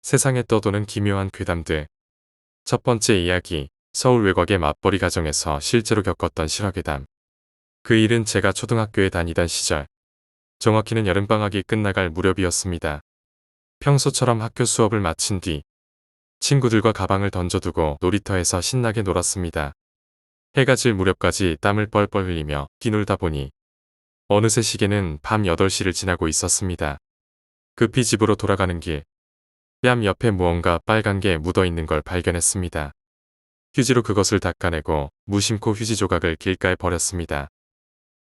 세상에 떠도는 기묘한 괴담들. 첫 번째 이야기, 서울 외곽의 맞벌이 가정에서 실제로 겪었던 실화괴담. 그 일은 제가 초등학교에 다니던 시절, 정확히는 여름방학이 끝나갈 무렵이었습니다. 평소처럼 학교 수업을 마친 뒤 친구들과 가방을 던져두고 놀이터에서 신나게 놀았습니다. 해가 질 무렵까지 땀을 뻘뻘 흘리며 뛰놀다 보니 어느새 시계는 밤 8시를 지나고 있었습니다. 급히 집으로 돌아가는 길, 뺨 옆에 무언가 빨간 게 묻어 있는 걸 발견했습니다. 휴지로 그것을 닦아내고 무심코 휴지 조각을 길가에 버렸습니다.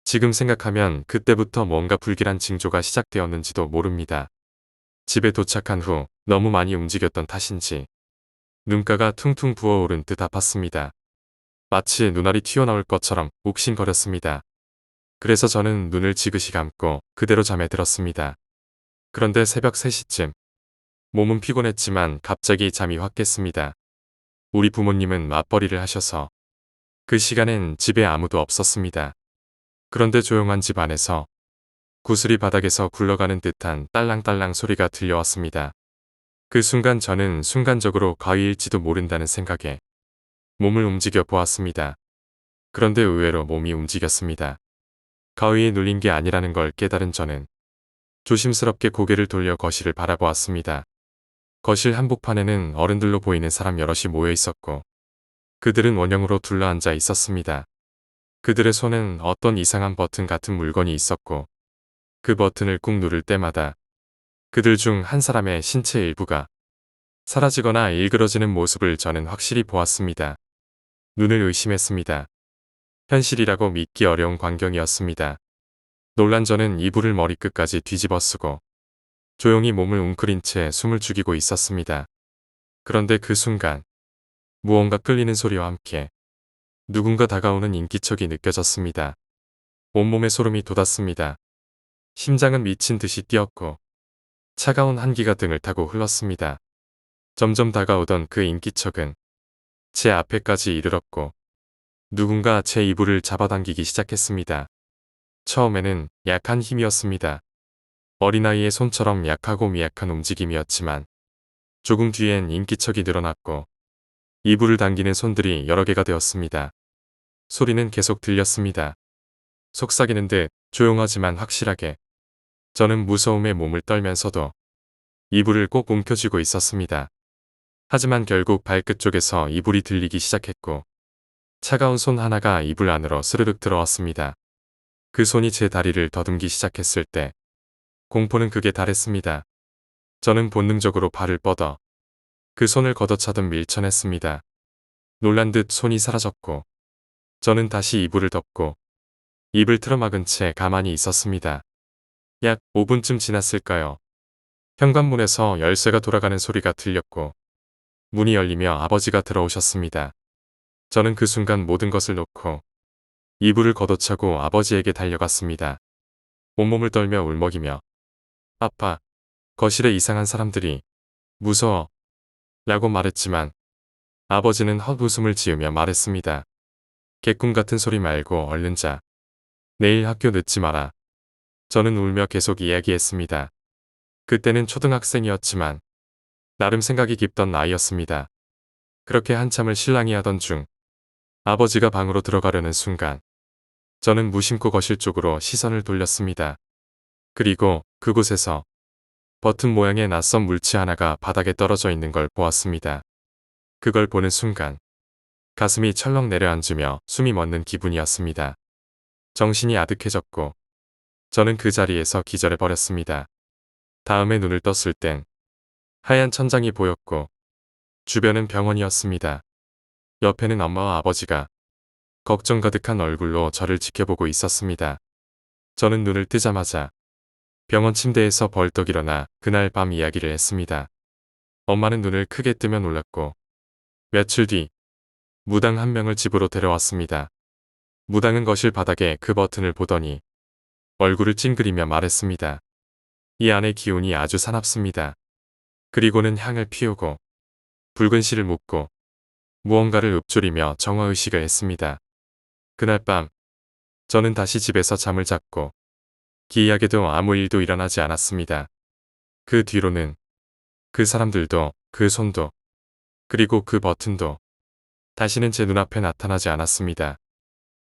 지금 생각하면 그때부터 뭔가 불길한 징조가 시작되었는지도 모릅니다. 집에 도착한 후 너무 많이 움직였던 탓인지 눈가가 퉁퉁 부어오른 듯 아팠습니다. 마치 눈알이 튀어나올 것처럼 욱신거렸습니다. 그래서 저는 눈을 지그시 감고 그대로 잠에 들었습니다. 그런데 새벽 3시쯤 몸은 피곤했지만 갑자기 잠이 확 깼습니다. 우리 부모님은 맞벌이를 하셔서 그 시간엔 집에 아무도 없었습니다. 그런데 조용한 집 안에서 구슬이 바닥에서 굴러가는 듯한 딸랑딸랑 소리가 들려왔습니다. 그 순간 저는 순간적으로 가위일지도 모른다는 생각에 몸을 움직여 보았습니다. 그런데 의외로 몸이 움직였습니다. 가위에 눌린 게 아니라는 걸 깨달은 저는 조심스럽게 고개를 돌려 거실을 바라보았습니다. 거실 한복판에는 어른들로 보이는 사람 여럿이 모여 있었고 그들은 원형으로 둘러앉아 있었습니다. 그들의 손엔 어떤 이상한 버튼 같은 물건이 있었고 그 버튼을 꾹 누를 때마다 그들 중 한 사람의 신체 일부가 사라지거나 일그러지는 모습을 저는 확실히 보았습니다. 눈을 의심했습니다. 현실이라고 믿기 어려운 광경이었습니다. 놀란 저는 이불을 머리끝까지 뒤집어 쓰고 조용히 몸을 웅크린 채 숨을 죽이고 있었습니다. 그런데 그 순간 무언가 끌리는 소리와 함께 누군가 다가오는 인기척이 느껴졌습니다. 온몸에 소름이 돋았습니다. 심장은 미친 듯이 뛰었고 차가운 한기가 등을 타고 흘렀습니다. 점점 다가오던 그 인기척은 제 앞에까지 이르렀고 누군가 제 이불을 잡아당기기 시작했습니다. 처음에는 약한 힘이었습니다. 어린아이의 손처럼 약하고 미약한 움직임이었지만 조금 뒤엔 인기척이 늘어났고 이불을 당기는 손들이 여러 개가 되었습니다. 소리는 계속 들렸습니다. 속삭이는 듯 조용하지만 확실하게. 저는 무서움에 몸을 떨면서도 이불을 꼭 움켜쥐고 있었습니다. 하지만 결국 발끝 쪽에서 이불이 들리기 시작했고 차가운 손 하나가 이불 안으로 스르륵 들어왔습니다. 그 손이 제 다리를 더듬기 시작했을 때 공포는 극에 달했습니다. 저는 본능적으로 발을 뻗어 그 손을 걷어차듯 밀쳐냈습니다. 놀란 듯 손이 사라졌고 저는 다시 이불을 덮고 입을 틀어막은 채 가만히 있었습니다. 약 5분쯤 지났을까요? 현관문에서 열쇠가 돌아가는 소리가 들렸고 문이 열리며 아버지가 들어오셨습니다. 저는 그 순간 모든 것을 놓고 이불을 걷어차고 아버지에게 달려갔습니다. 온몸을 떨며 울먹이며 아빠, 거실에 이상한 사람들이 무서워 라고 말했지만 아버지는 헛웃음을 지으며 말했습니다. 개꿈 같은 소리 말고 얼른 자. 내일 학교 늦지 마라. 저는 울며 계속 이야기했습니다. 그때는 초등학생이었지만 나름 생각이 깊던 나이였습니다. 그렇게 한참을 실랑이 하던 중 아버지가 방으로 들어가려는 순간 저는 무심코 거실 쪽으로 시선을 돌렸습니다. 그리고 그곳에서 버튼 모양의 낯선 물체 하나가 바닥에 떨어져 있는 걸 보았습니다. 그걸 보는 순간 가슴이 철렁 내려앉으며 숨이 멎는 기분이었습니다. 정신이 아득해졌고 저는 그 자리에서 기절해버렸습니다. 다음에 눈을 떴을 땐 하얀 천장이 보였고 주변은 병원이었습니다. 옆에는 엄마와 아버지가 걱정 가득한 얼굴로 저를 지켜보고 있었습니다. 저는 눈을 뜨자마자 병원 침대에서 벌떡 일어나 그날 밤 이야기를 했습니다. 엄마는 눈을 크게 뜨며 놀랐고 며칠 뒤 무당 한 명을 집으로 데려왔습니다. 무당은 거실 바닥에 그 버튼을 보더니 얼굴을 찡그리며 말했습니다. 이 안의 기운이 아주 사납습니다. 그리고는 향을 피우고 붉은 실을 묻고 무언가를 읊조리며 정화의식을 했습니다. 그날 밤 저는 다시 집에서 잠을 잤고 기이하게도 아무 일도 일어나지 않았습니다. 그 뒤로는 그 사람들도, 그 손도, 그리고 그 버튼도 다시는 제 눈앞에 나타나지 않았습니다.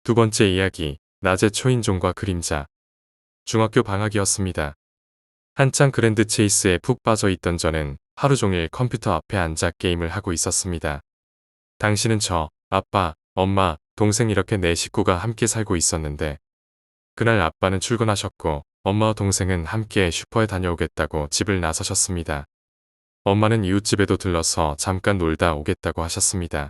두 번째 이야기, 낮의 초인종과 그림자. 중학교 방학이었습니다. 한창 그랜드 체이스에 푹 빠져 있던 저는 하루 종일 컴퓨터 앞에 앉아 게임을 하고 있었습니다. 당시는 저, 아빠, 엄마, 동생 이렇게 네 식구가 함께 살고 있었는데 그날 아빠는 출근하셨고 엄마와 동생은 함께 슈퍼에 다녀오겠다고 집을 나서셨습니다. 엄마는 이웃집에도 들러서 잠깐 놀다 오겠다고 하셨습니다.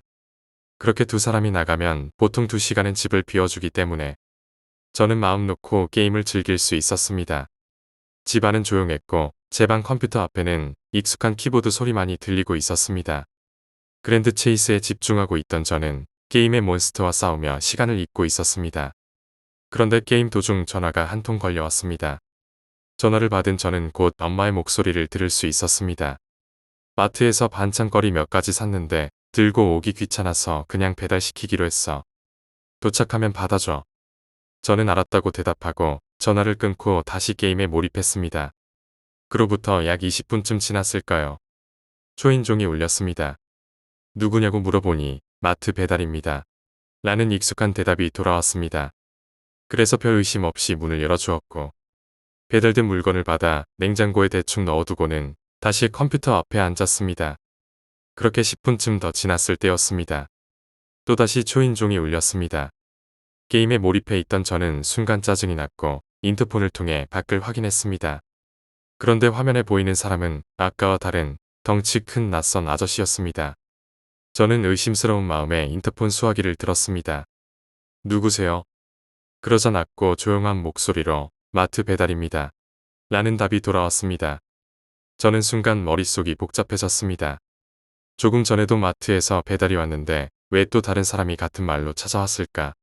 그렇게 두 사람이 나가면 보통 2시간은 집을 비워주기 때문에 저는 마음 놓고 게임을 즐길 수 있었습니다. 집 안은 조용했고 제 방 컴퓨터 앞에는 익숙한 키보드 소리만이 들리고 있었습니다. 그랜드 체이스에 집중하고 있던 저는 게임의 몬스터와 싸우며 시간을 잊고 있었습니다. 그런데 게임 도중 전화가 한 통 걸려왔습니다. 전화를 받은 저는 곧 엄마의 목소리를 들을 수 있었습니다. 마트에서 반찬거리 몇 가지 샀는데 들고 오기 귀찮아서 그냥 배달시키기로 했어. 도착하면 받아줘. 저는 알았다고 대답하고 전화를 끊고 다시 게임에 몰입했습니다. 그로부터 약 20분쯤 지났을까요? 초인종이 울렸습니다. 누구냐고 물어보니 마트 배달입니다. 라는 익숙한 대답이 돌아왔습니다. 그래서 별 의심 없이 문을 열어주었고 배달된 물건을 받아 냉장고에 대충 넣어두고는 다시 컴퓨터 앞에 앉았습니다. 그렇게 10분쯤 더 지났을 때였습니다. 또다시 초인종이 울렸습니다. 게임에 몰입해 있던 저는 순간 짜증이 났고 인터폰을 통해 밖을 확인했습니다. 그런데 화면에 보이는 사람은 아까와 다른 덩치 큰 낯선 아저씨였습니다. 저는 의심스러운 마음에 인터폰 수화기를 들었습니다. 누구세요? 그러자 낮고 조용한 목소리로 마트 배달입니다. 라는 답이 돌아왔습니다. 저는 순간 머릿속이 복잡해졌습니다. 조금 전에도 마트에서 배달이 왔는데 왜 또 다른 사람이 같은 말로 찾아왔을까?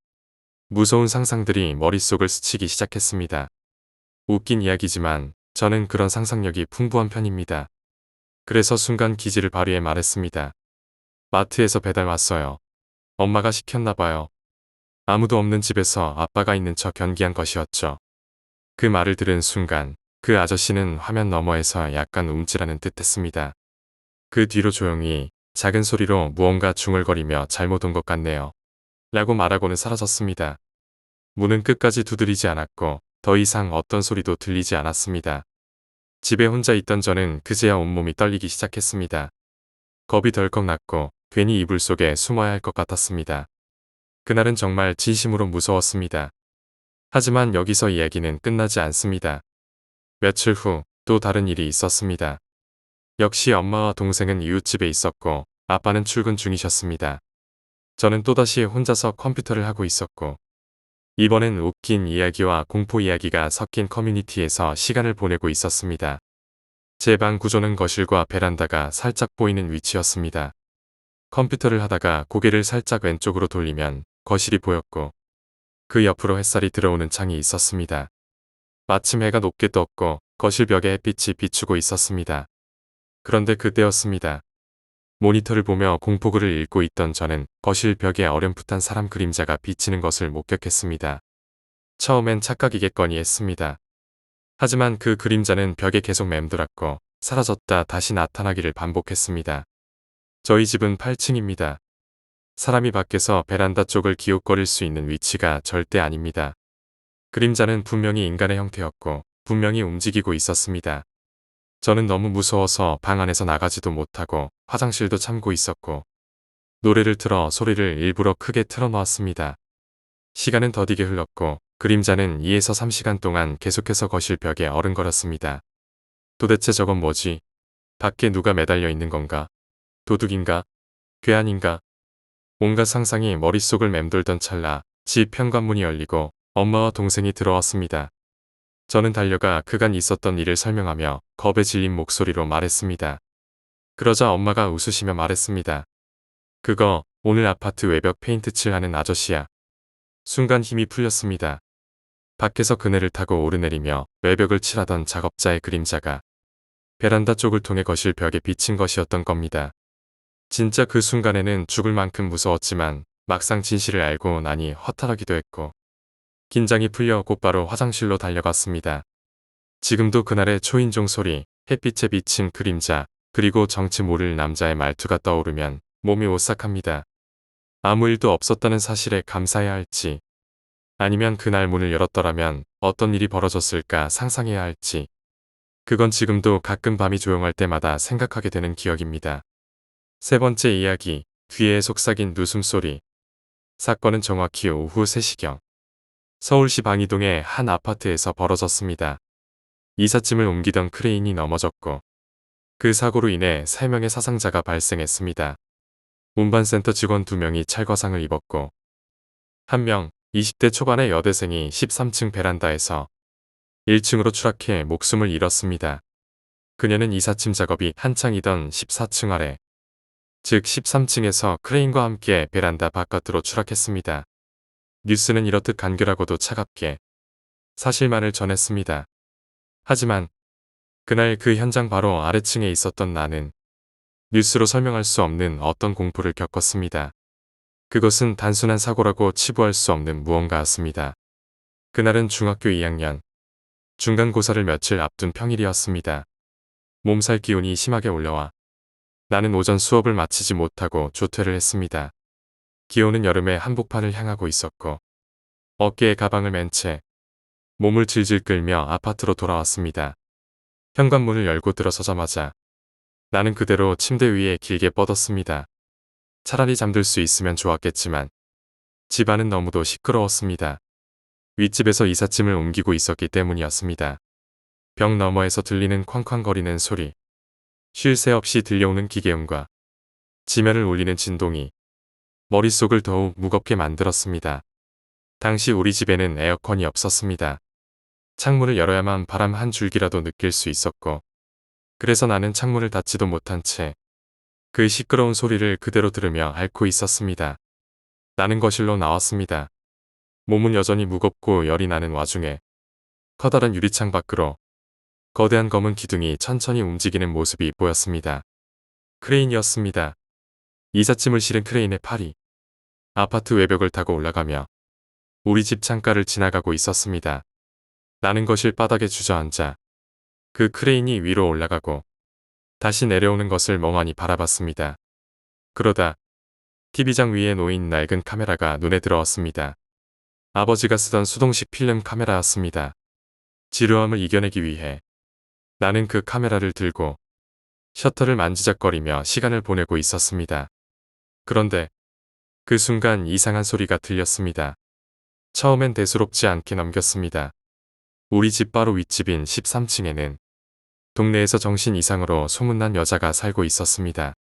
무서운 상상들이 머릿속을 스치기 시작했습니다. 웃긴 이야기지만 저는 그런 상상력이 풍부한 편입니다. 그래서 순간 기지를 발휘해 말했습니다. 마트에서 배달 왔어요. 엄마가 시켰나 봐요. 아무도 없는 집에서 아빠가 있는 척 변기한 것이었죠. 그 말을 들은 순간 그 아저씨는 화면 너머에서 약간 움찔하는 듯 했습니다. 그 뒤로 조용히 작은 소리로 무언가 중얼거리며 잘못 온 것 같네요. 라고 말하고는 사라졌습니다. 문은 끝까지 두드리지 않았고 더 이상 어떤 소리도 들리지 않았습니다. 집에 혼자 있던 저는 그제야 온몸이 떨리기 시작했습니다. 겁이 덜컥 났고 괜히 이불 속에 숨어야 할 것 같았습니다. 그날은 정말 진심으로 무서웠습니다. 하지만 여기서 이야기는 끝나지 않습니다. 며칠 후 또 다른 일이 있었습니다. 역시 엄마와 동생은 이웃집에 있었고 아빠는 출근 중이셨습니다. 저는 또다시 혼자서 컴퓨터를 하고 있었고 이번엔 웃긴 이야기와 공포 이야기가 섞인 커뮤니티에서 시간을 보내고 있었습니다. 제 방 구조는 거실과 베란다가 살짝 보이는 위치였습니다. 컴퓨터를 하다가 고개를 살짝 왼쪽으로 돌리면 거실이 보였고 그 옆으로 햇살이 들어오는 창이 있었습니다. 마침 해가 높게 떴고 거실 벽에 햇빛이 비추고 있었습니다. 그런데 그때였습니다. 모니터를 보며 공포글을 읽고 있던 저는 거실 벽에 어렴풋한 사람 그림자가 비치는 것을 목격했습니다. 처음엔 착각이겠거니 했습니다. 하지만 그 그림자는 벽에 계속 맴돌았고 사라졌다 다시 나타나기를 반복했습니다. 저희 집은 8층입니다. 사람이 밖에서 베란다 쪽을 기웃거릴 수 있는 위치가 절대 아닙니다. 그림자는 분명히 인간의 형태였고 분명히 움직이고 있었습니다. 저는 너무 무서워서 방 안에서 나가지도 못하고 화장실도 참고 있었고 노래를 틀어 소리를 일부러 크게 틀어놓았습니다. 시간은 더디게 흘렀고 그림자는 2에서 3시간 동안 계속해서 거실 벽에 어른거렸습니다. 도대체 저건 뭐지? 밖에 누가 매달려 있는 건가? 도둑인가? 괴한인가? 온갖 상상이 머릿속을 맴돌던 찰나 집 현관문이 열리고 엄마와 동생이 들어왔습니다. 저는 달려가 그간 있었던 일을 설명하며 겁에 질린 목소리로 말했습니다. 그러자 엄마가 웃으시며 말했습니다. 그거 오늘 아파트 외벽 페인트 칠하는 아저씨야. 순간 힘이 풀렸습니다. 밖에서 그네를 타고 오르내리며 외벽을 칠하던 작업자의 그림자가 베란다 쪽을 통해 거실 벽에 비친 것이었던 겁니다. 진짜 그 순간에는 죽을 만큼 무서웠지만 막상 진실을 알고 나니 허탈하기도 했고 긴장이 풀려 곧바로 화장실로 달려갔습니다. 지금도 그날의 초인종 소리, 햇빛에 비친 그림자, 그리고 정체 모를 남자의 말투가 떠오르면 몸이 오싹합니다. 아무 일도 없었다는 사실에 감사해야 할지, 아니면 그날 문을 열었더라면 어떤 일이 벌어졌을까 상상해야 할지, 그건 지금도 가끔 밤이 조용할 때마다 생각하게 되는 기억입니다. 세 번째 이야기, 귀에 속삭인 누숨소리. 사건은 정확히 오후 3시경. 서울시 방이동의 한 아파트에서 벌어졌습니다. 이삿짐을 옮기던 크레인이 넘어졌고, 그 사고로 인해 3명의 사상자가 발생했습니다. 운반센터 직원 2명이 찰과상을 입었고, 1명, 20대 초반의 여대생이 13층 베란다에서 1층으로 추락해 목숨을 잃었습니다. 그녀는 이삿짐 작업이 한창이던 14층 아래, 즉 13층에서 크레인과 함께 베란다 바깥으로 추락했습니다. 뉴스는 이렇듯 간결하고도 차갑게 사실만을 전했습니다. 하지만 그날 그 현장 바로 아래층에 있었던 나는 뉴스로 설명할 수 없는 어떤 공포를 겪었습니다. 그것은 단순한 사고라고 치부할 수 없는 무언가였습니다. 그날은 중학교 2학년 중간고사를 며칠 앞둔 평일이었습니다. 몸살 기운이 심하게 올라와 나는 오전 수업을 마치지 못하고 조퇴를 했습니다. 기온은 여름의 한복판을 향하고 있었고 어깨에 가방을 맨 채 몸을 질질 끌며 아파트로 돌아왔습니다. 현관문을 열고 들어서자마자 나는 그대로 침대 위에 길게 뻗었습니다. 차라리 잠들 수 있으면 좋았겠지만 집안은 너무도 시끄러웠습니다. 윗집에서 이삿짐을 옮기고 있었기 때문이었습니다. 벽 너머에서 들리는 쾅쾅거리는 소리, 쉴 새 없이 들려오는 기계음과 지면을 울리는 진동이 머릿속을 더욱 무겁게 만들었습니다. 당시 우리 집에는 에어컨이 없었습니다. 창문을 열어야만 바람 한 줄기라도 느낄 수 있었고, 그래서 나는 창문을 닫지도 못한 채 그 시끄러운 소리를 그대로 들으며 앓고 있었습니다. 나는 거실로 나왔습니다. 몸은 여전히 무겁고 열이 나는 와중에 커다란 유리창 밖으로 거대한 검은 기둥이 천천히 움직이는 모습이 보였습니다. 크레인이었습니다. 이삿짐을 실은 크레인의 팔이 아파트 외벽을 타고 올라가며 우리 집 창가를 지나가고 있었습니다. 나는 거실 바닥에 주저앉아 그 크레인이 위로 올라가고 다시 내려오는 것을 멍하니 바라봤습니다. 그러다 TV장 위에 놓인 낡은 카메라가 눈에 들어왔습니다. 아버지가 쓰던 수동식 필름 카메라였습니다. 지루함을 이겨내기 위해 나는 그 카메라를 들고 셔터를 만지작거리며 시간을 보내고 있었습니다. 그런데 그 순간 이상한 소리가 들렸습니다. 처음엔 대수롭지 않게 넘겼습니다. 우리 집 바로 윗집인 13층에는 동네에서 정신 이상으로 소문난 여자가 살고 있었습니다.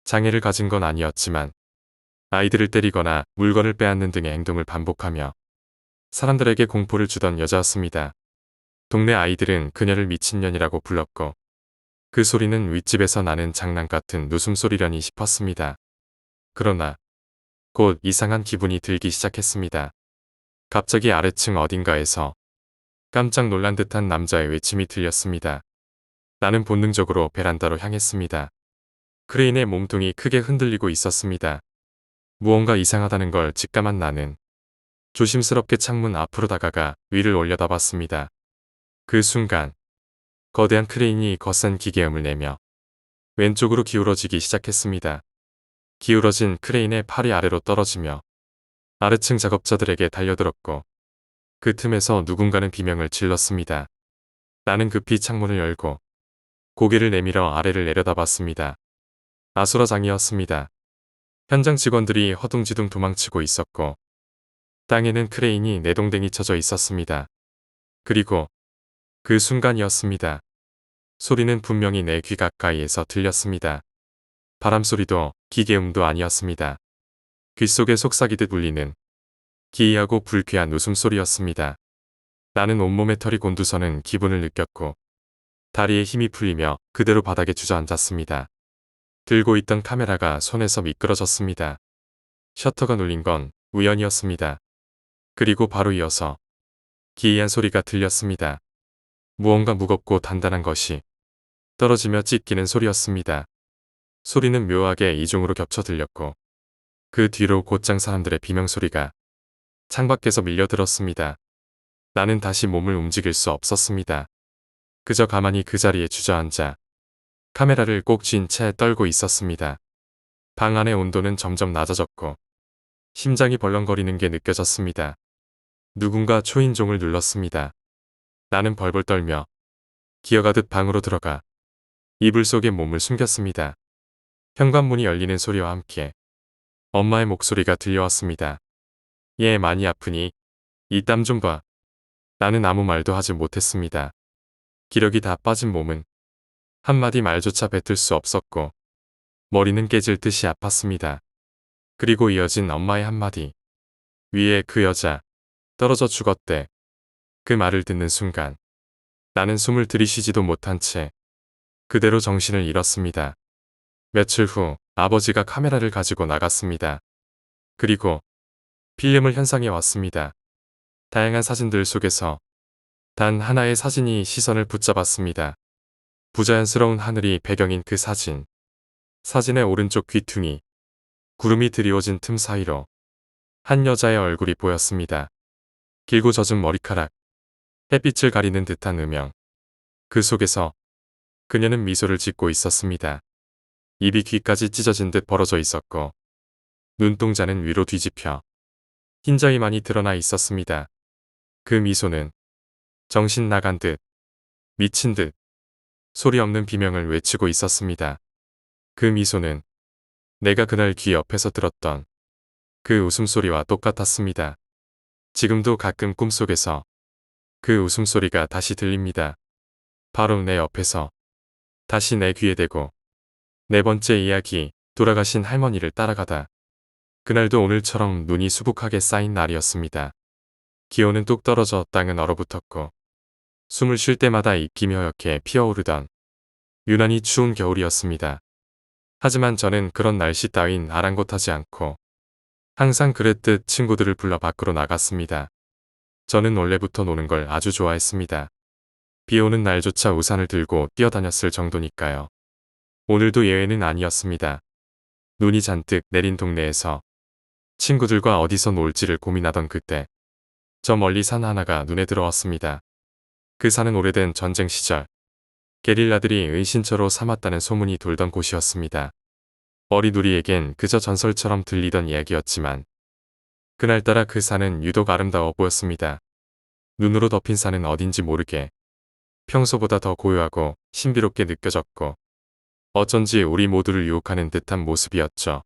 장애를 가진 건 아니었지만 아이들을 때리거나 물건을 빼앗는 등의 행동을 반복하며 사람들에게 공포를 주던 여자였습니다. 동네 아이들은 그녀를 미친년이라고 불렀고 그 소리는 윗집에서 나는 장난 같은 웃음소리려니 싶었습니다. 그러나 곧 이상한 기분이 들기 시작했습니다. 갑자기 아래층 어딘가에서 깜짝 놀란 듯한 남자의 외침이 들렸습니다. 나는 본능적으로 베란다로 향했습니다. 크레인의 몸통이 크게 흔들리고 있었습니다. 무언가 이상하다는 걸 직감한 나는 조심스럽게 창문 앞으로 다가가 위를 올려다봤습니다. 그 순간 거대한 크레인이 거센 기계음을 내며 왼쪽으로 기울어지기 시작했습니다. 기울어진 크레인의 팔이 아래로 떨어지며 아래층 작업자들에게 달려들었고 그 틈에서 누군가는 비명을 질렀습니다. 나는 급히 창문을 열고 고개를 내밀어 아래를 내려다봤습니다. 아수라장이었습니다. 현장 직원들이 허둥지둥 도망치고 있었고 땅에는 크레인이 내동댕이 쳐져 있었습니다. 그리고 그 순간이었습니다. 소리는 분명히 내 귀 가까이에서 들렸습니다. 바람소리도 기계음도 아니었습니다. 귓속에 속삭이듯 울리는 기이하고 불쾌한 웃음소리였습니다. 나는 온몸에 털이 곤두서는 기분을 느꼈고 다리에 힘이 풀리며 그대로 바닥에 주저앉았습니다. 들고 있던 카메라가 손에서 미끄러졌습니다. 셔터가 눌린 건 우연이었습니다. 그리고 바로 이어서 기이한 소리가 들렸습니다. 무언가 무겁고 단단한 것이 떨어지며 찢기는 소리였습니다. 소리는 묘하게 이중으로 겹쳐 들렸고 그 뒤로 곧장 사람들의 비명소리가 창밖에서 밀려들었습니다. 나는 다시 몸을 움직일 수 없었습니다. 그저 가만히 그 자리에 주저앉아 카메라를 꼭 쥔 채 떨고 있었습니다. 방 안의 온도는 점점 낮아졌고 심장이 벌렁거리는 게 느껴졌습니다. 누군가 초인종을 눌렀습니다. 나는 벌벌 떨며 기어가듯 방으로 들어가 이불 속에 몸을 숨겼습니다. 현관문이 열리는 소리와 함께 엄마의 목소리가 들려왔습니다. 얘 많이 아프니? 이 땀 좀 봐. 나는 아무 말도 하지 못했습니다. 기력이 다 빠진 몸은 한마디 말조차 뱉을 수 없었고 머리는 깨질 듯이 아팠습니다. 그리고 이어진 엄마의 한마디. 위에 그 여자 떨어져 죽었대. 그 말을 듣는 순간 나는 숨을 들이쉬지도 못한 채 그대로 정신을 잃었습니다. 며칠 후 아버지가 카메라를 가지고 나갔습니다. 그리고 필름을 현상에 왔습니다. 다양한 사진들 속에서 단 하나의 사진이 시선을 붙잡았습니다. 부자연스러운 하늘이 배경인 그 사진. 사진의 오른쪽 귀퉁이. 구름이 드리워진 틈 사이로 한 여자의 얼굴이 보였습니다. 길고 젖은 머리카락. 햇빛을 가리는 듯한 음영. 그 속에서 그녀는 미소를 짓고 있었습니다. 입이 귀까지 찢어진 듯 벌어져 있었고 눈동자는 위로 뒤집혀 흰자위 많이 드러나 있었습니다. 그 미소는 정신 나간 듯 미친 듯 소리 없는 비명을 외치고 있었습니다. 그 미소는 내가 그날 귀 옆에서 들었던 그 웃음소리와 똑같았습니다. 지금도 가끔 꿈속에서 그 웃음소리가 다시 들립니다. 바로 내 옆에서 다시 내 귀에 대고 네 번째 이야기, 돌아가신 할머니를 따라가다. 그날도 오늘처럼 눈이 수북하게 쌓인 날이었습니다. 기온은 뚝 떨어져 땅은 얼어붙었고 숨을 쉴 때마다 입김이 허옇게 피어오르던 유난히 추운 겨울이었습니다. 하지만 저는 그런 날씨 따윈 아랑곳하지 않고 항상 그랬듯 친구들을 불러 밖으로 나갔습니다. 저는 원래부터 노는 걸 아주 좋아했습니다. 비 오는 날조차 우산을 들고 뛰어다녔을 정도니까요. 오늘도 예외는 아니었습니다. 눈이 잔뜩 내린 동네에서 친구들과 어디서 놀지를 고민하던 그때 저 멀리 산 하나가 눈에 들어왔습니다. 그 산은 오래된 전쟁 시절 게릴라들이 은신처로 삼았다는 소문이 돌던 곳이었습니다. 어린 우리에겐 그저 전설처럼 들리던 이야기였지만 그날따라 그 산은 유독 아름다워 보였습니다. 눈으로 덮인 산은 어딘지 모르게 평소보다 더 고요하고 신비롭게 느껴졌고 어쩐지 우리 모두를 유혹하는 듯한 모습이었죠.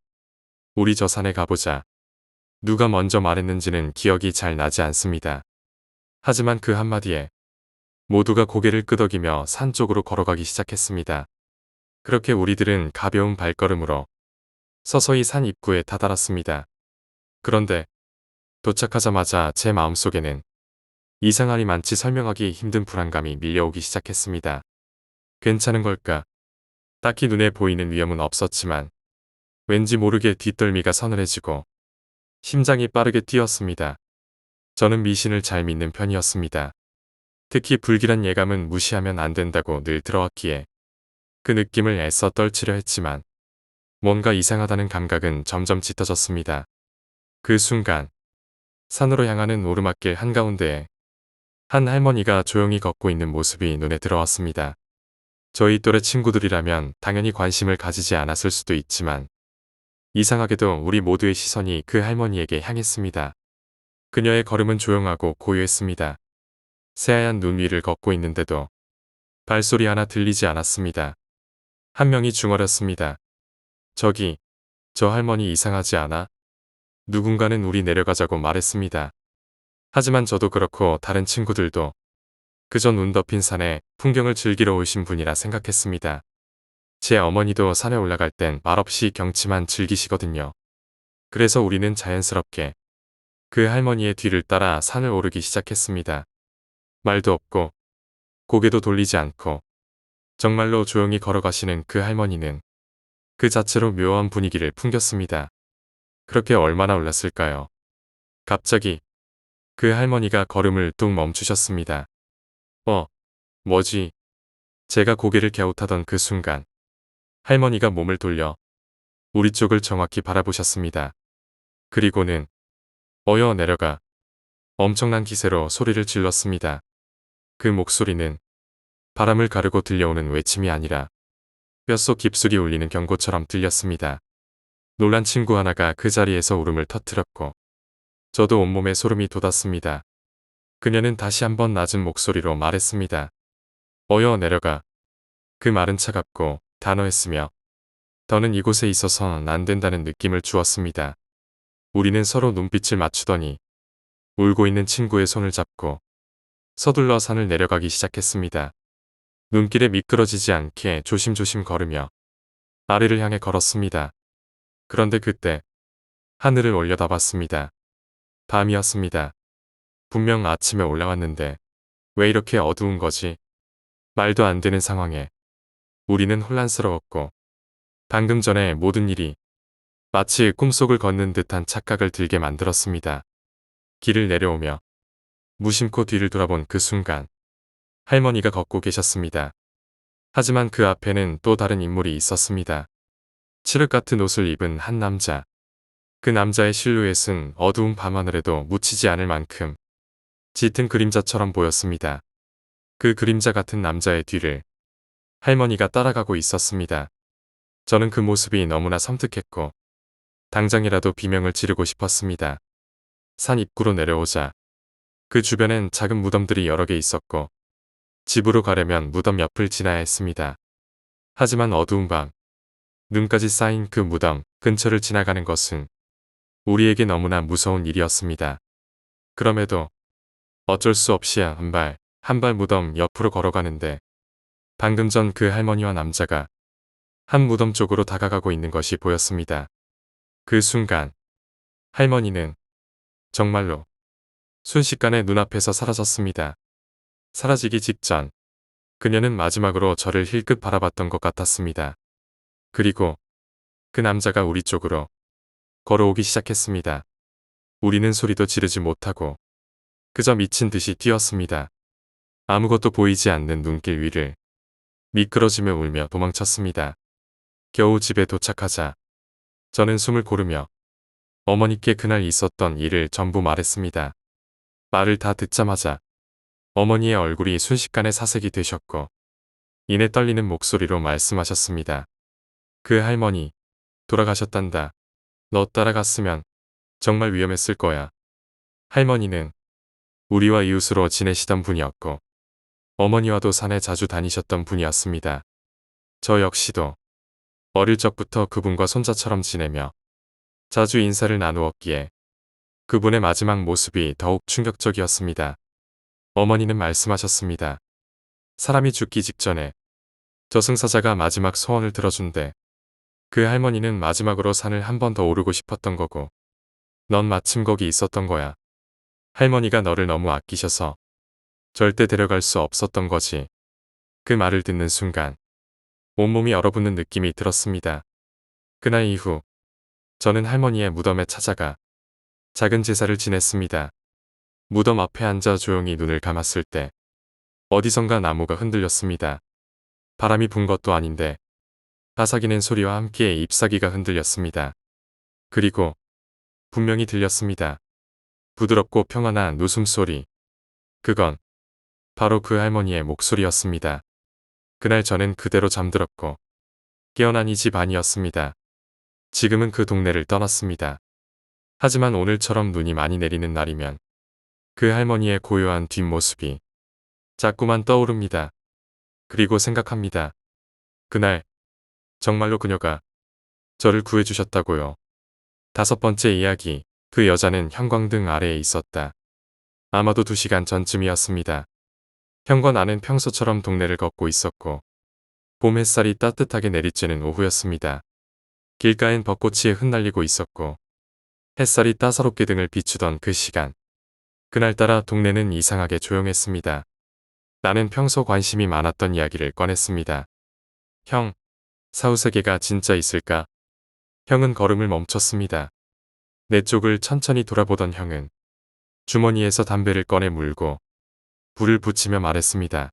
우리 저 산에 가보자. 누가 먼저 말했는지는 기억이 잘 나지 않습니다. 하지만 그 한마디에 모두가 고개를 끄덕이며 산 쪽으로 걸어가기 시작했습니다. 그렇게 우리들은 가벼운 발걸음으로 서서히 산 입구에 다다랐습니다. 그런데 도착하자마자 제 마음속에는 이상하니 많지 설명하기 힘든 불안감이 밀려오기 시작했습니다. 괜찮은 걸까? 딱히 눈에 보이는 위험은 없었지만 왠지 모르게 뒷덜미가 서늘해지고 심장이 빠르게 뛰었습니다. 저는 미신을 잘 믿는 편이었습니다. 특히 불길한 예감은 무시하면 안 된다고 늘 들어왔기에 그 느낌을 애써 떨치려 했지만 뭔가 이상하다는 감각은 점점 짙어졌습니다. 그 순간 산으로 향하는 오르막길 한가운데에 한 할머니가 조용히 걷고 있는 모습이 눈에 들어왔습니다. 저희 또래 친구들이라면 당연히 관심을 가지지 않았을 수도 있지만 이상하게도 우리 모두의 시선이 그 할머니에게 향했습니다. 그녀의 걸음은 조용하고 고요했습니다. 새하얀 눈 위를 걷고 있는데도 발소리 하나 들리지 않았습니다. 한 명이 중얼했습니다. 저기, 저 할머니 이상하지 않아? 누군가는 우리 내려가자고 말했습니다. 하지만 저도 그렇고 다른 친구들도 그저 눈 덮인 산에 풍경을 즐기러 오신 분이라 생각했습니다. 제 어머니도 산에 올라갈 땐 말없이 경치만 즐기시거든요. 그래서 우리는 자연스럽게 그 할머니의 뒤를 따라 산을 오르기 시작했습니다. 말도 없고 고개도 돌리지 않고 정말로 조용히 걸어가시는 그 할머니는 그 자체로 묘한 분위기를 풍겼습니다. 그렇게 얼마나 올랐을까요? 갑자기 그 할머니가 걸음을 뚝 멈추셨습니다. 뭐지? 제가 고개를 갸웃하던 그 순간 할머니가 몸을 돌려 우리 쪽을 정확히 바라보셨습니다. 그리고는 어여 내려가 엄청난 기세로 소리를 질렀습니다. 그 목소리는 바람을 가르고 들려오는 외침이 아니라 뼛속 깊숙이 울리는 경고처럼 들렸습니다. 놀란 친구 하나가 그 자리에서 울음을 터뜨렸고 저도 온몸에 소름이 돋았습니다. 그녀는 다시 한번 낮은 목소리로 말했습니다. 어여 내려가. 그 말은 차갑고 단호했으며 더는 이곳에 있어선 안 된다는 느낌을 주었습니다. 우리는 서로 눈빛을 맞추더니 울고 있는 친구의 손을 잡고 서둘러 산을 내려가기 시작했습니다. 눈길에 미끄러지지 않게 조심조심 걸으며 아래를 향해 걸었습니다. 그런데 그때 하늘을 올려다봤습니다. 밤이었습니다. 분명 아침에 올라왔는데 왜 이렇게 어두운 거지? 말도 안 되는 상황에 우리는 혼란스러웠고 방금 전에 모든 일이 마치 꿈속을 걷는 듯한 착각을 들게 만들었습니다. 길을 내려오며 무심코 뒤를 돌아본 그 순간 할머니가 걷고 계셨습니다. 하지만 그 앞에는 또 다른 인물이 있었습니다. 칠흑 같은 옷을 입은 한 남자. 그 남자의 실루엣은 어두운 밤하늘에도 묻히지 않을 만큼 짙은 그림자처럼 보였습니다. 그 그림자 같은 남자의 뒤를 할머니가 따라가고 있었습니다. 저는 그 모습이 너무나 섬뜩했고 당장이라도 비명을 지르고 싶었습니다. 산 입구로 내려오자 그 주변엔 작은 무덤들이 여러 개 있었고 집으로 가려면 무덤 옆을 지나야 했습니다. 하지만 어두운 밤 눈까지 쌓인 그 무덤 근처를 지나가는 것은 우리에게 너무나 무서운 일이었습니다. 그럼에도 어쩔 수 없이 한 발 무덤 옆으로 걸어가는데 방금 전 그 할머니와 남자가 한 무덤 쪽으로 다가가고 있는 것이 보였습니다. 그 순간 할머니는 정말로 순식간에 눈앞에서 사라졌습니다. 사라지기 직전 그녀는 마지막으로 저를 힐끗 바라봤던 것 같았습니다. 그리고 그 남자가 우리 쪽으로 걸어오기 시작했습니다. 우리는 소리도 지르지 못하고 그저 미친 듯이 뛰었습니다. 아무것도 보이지 않는 눈길 위를 미끄러지며 울며 도망쳤습니다. 겨우 집에 도착하자 저는 숨을 고르며 어머니께 그날 있었던 일을 전부 말했습니다. 말을 다 듣자마자 어머니의 얼굴이 순식간에 사색이 되셨고 이내 떨리는 목소리로 말씀하셨습니다. 그 할머니 돌아가셨단다. 너 따라갔으면 정말 위험했을 거야. 할머니는 우리와 이웃으로 지내시던 분이었고 어머니와도 산에 자주 다니셨던 분이었습니다. 저 역시도 어릴 적부터 그분과 손자처럼 지내며 자주 인사를 나누었기에 그분의 마지막 모습이 더욱 충격적이었습니다. 어머니는 말씀하셨습니다. 사람이 죽기 직전에 저승사자가 마지막 소원을 들어준대. 그 할머니는 마지막으로 산을 한 번 더 오르고 싶었던 거고 넌 마침 거기 있었던 거야. 할머니가 너를 너무 아끼셔서 절대 데려갈 수 없었던 거지. 그 말을 듣는 순간 온몸이 얼어붙는 느낌이 들었습니다. 그날 이후 저는 할머니의 무덤에 찾아가 작은 제사를 지냈습니다. 무덤 앞에 앉아 조용히 눈을 감았을 때 어디선가 나무가 흔들렸습니다. 바람이 분 것도 아닌데 바삭이는 소리와 함께 잎사귀가 흔들렸습니다. 그리고 분명히 들렸습니다. 부드럽고 평안한 웃음소리. 그건 바로 그 할머니의 목소리였습니다. 그날 저는 그대로 잠들었고 깨어난 이 집 아니었습니다. 지금은 그 동네를 떠났습니다. 하지만 오늘처럼 눈이 많이 내리는 날이면 그 할머니의 고요한 뒷모습이 자꾸만 떠오릅니다. 그리고 생각합니다. 그날 정말로 그녀가 저를 구해주셨다고요. 5번째 이야기. 그 여자는 형광등 아래에 있었다. 아마도 2시간 전쯤이었습니다. 현관 안은 평소처럼 동네를 걷고 있었고 봄 햇살이 따뜻하게 내리쬐는 오후였습니다. 길가엔 벚꽃이 흩날리고 있었고 햇살이 따사롭게 등을 비추던 그 시간. 그날따라 동네는 이상하게 조용했습니다. 나는 평소 관심이 많았던 이야기를 꺼냈습니다. 형, 사후세계가 진짜 있을까? 형은 걸음을 멈췄습니다. 내 쪽을 천천히 돌아보던 형은 주머니에서 담배를 꺼내 물고 불을 붙이며 말했습니다.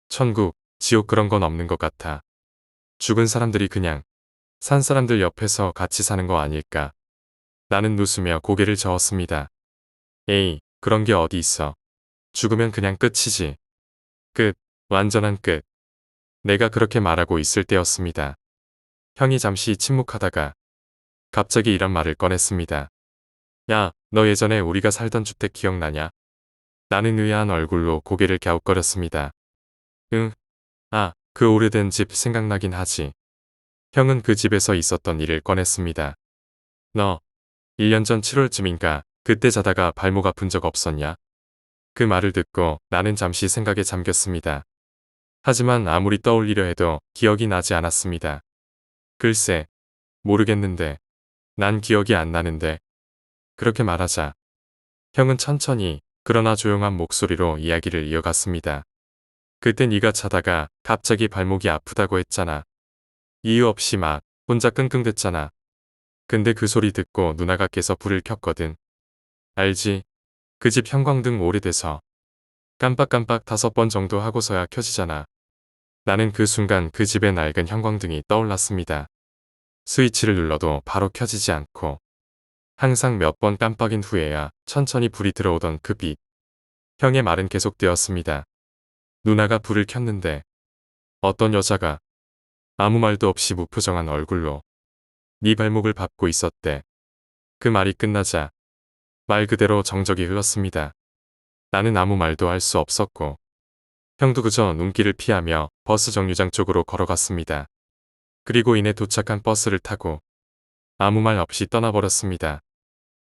천국, 지옥 그런 건 없는 것 같아. 죽은 사람들이 그냥 산 사람들 옆에서 같이 사는 거 아닐까? 나는 웃으며 고개를 저었습니다. 에이, 그런 게 어디 있어. 죽으면 그냥 끝이지. 끝, 완전한 끝. 내가 그렇게 말하고 있을 때였습니다. 형이 잠시 침묵하다가 갑자기 이런 말을 꺼냈습니다. 야, 너 예전에 우리가 살던 주택 기억나냐? 나는 의아한 얼굴로 고개를 갸웃거렸습니다. 응, 아, 그 오래된 집 생각나긴 하지. 형은 그 집에서 있었던 일을 꺼냈습니다. 너, 1년 전 7월쯤인가 그때 자다가 발목 아픈 적 없었냐? 그 말을 듣고 나는 잠시 생각에 잠겼습니다. 하지만 아무리 떠올리려 해도 기억이 나지 않았습니다. 글쎄, 모르겠는데. 난 기억이 안 나는데. 그렇게 말하자 형은 천천히 그러나 조용한 목소리로 이야기를 이어갔습니다. 그때 네가 자다가 갑자기 발목이 아프다고 했잖아. 이유 없이 막 혼자 끙끙댔잖아. 근데 그 소리 듣고 누나가 깨서 불을 켰거든. 알지? 그 집 형광등 오래돼서 깜빡깜빡 5번 정도 하고서야 켜지잖아. 나는 그 순간 그 집의 낡은 형광등이 떠올랐습니다. 스위치를 눌러도 바로 켜지지 않고 항상 몇 번 깜빡인 후에야 천천히 불이 들어오던 그 빛. 형의 말은 계속되었습니다. 누나가 불을 켰는데 어떤 여자가 아무 말도 없이 무표정한 얼굴로 네 발목을 밟고 있었대. 그 말이 끝나자 말 그대로 정적이 흘렀습니다. 나는 아무 말도 할 수 없었고 형도 그저 눈길을 피하며 버스 정류장 쪽으로 걸어갔습니다. 그리고 이내 도착한 버스를 타고 아무 말 없이 떠나버렸습니다.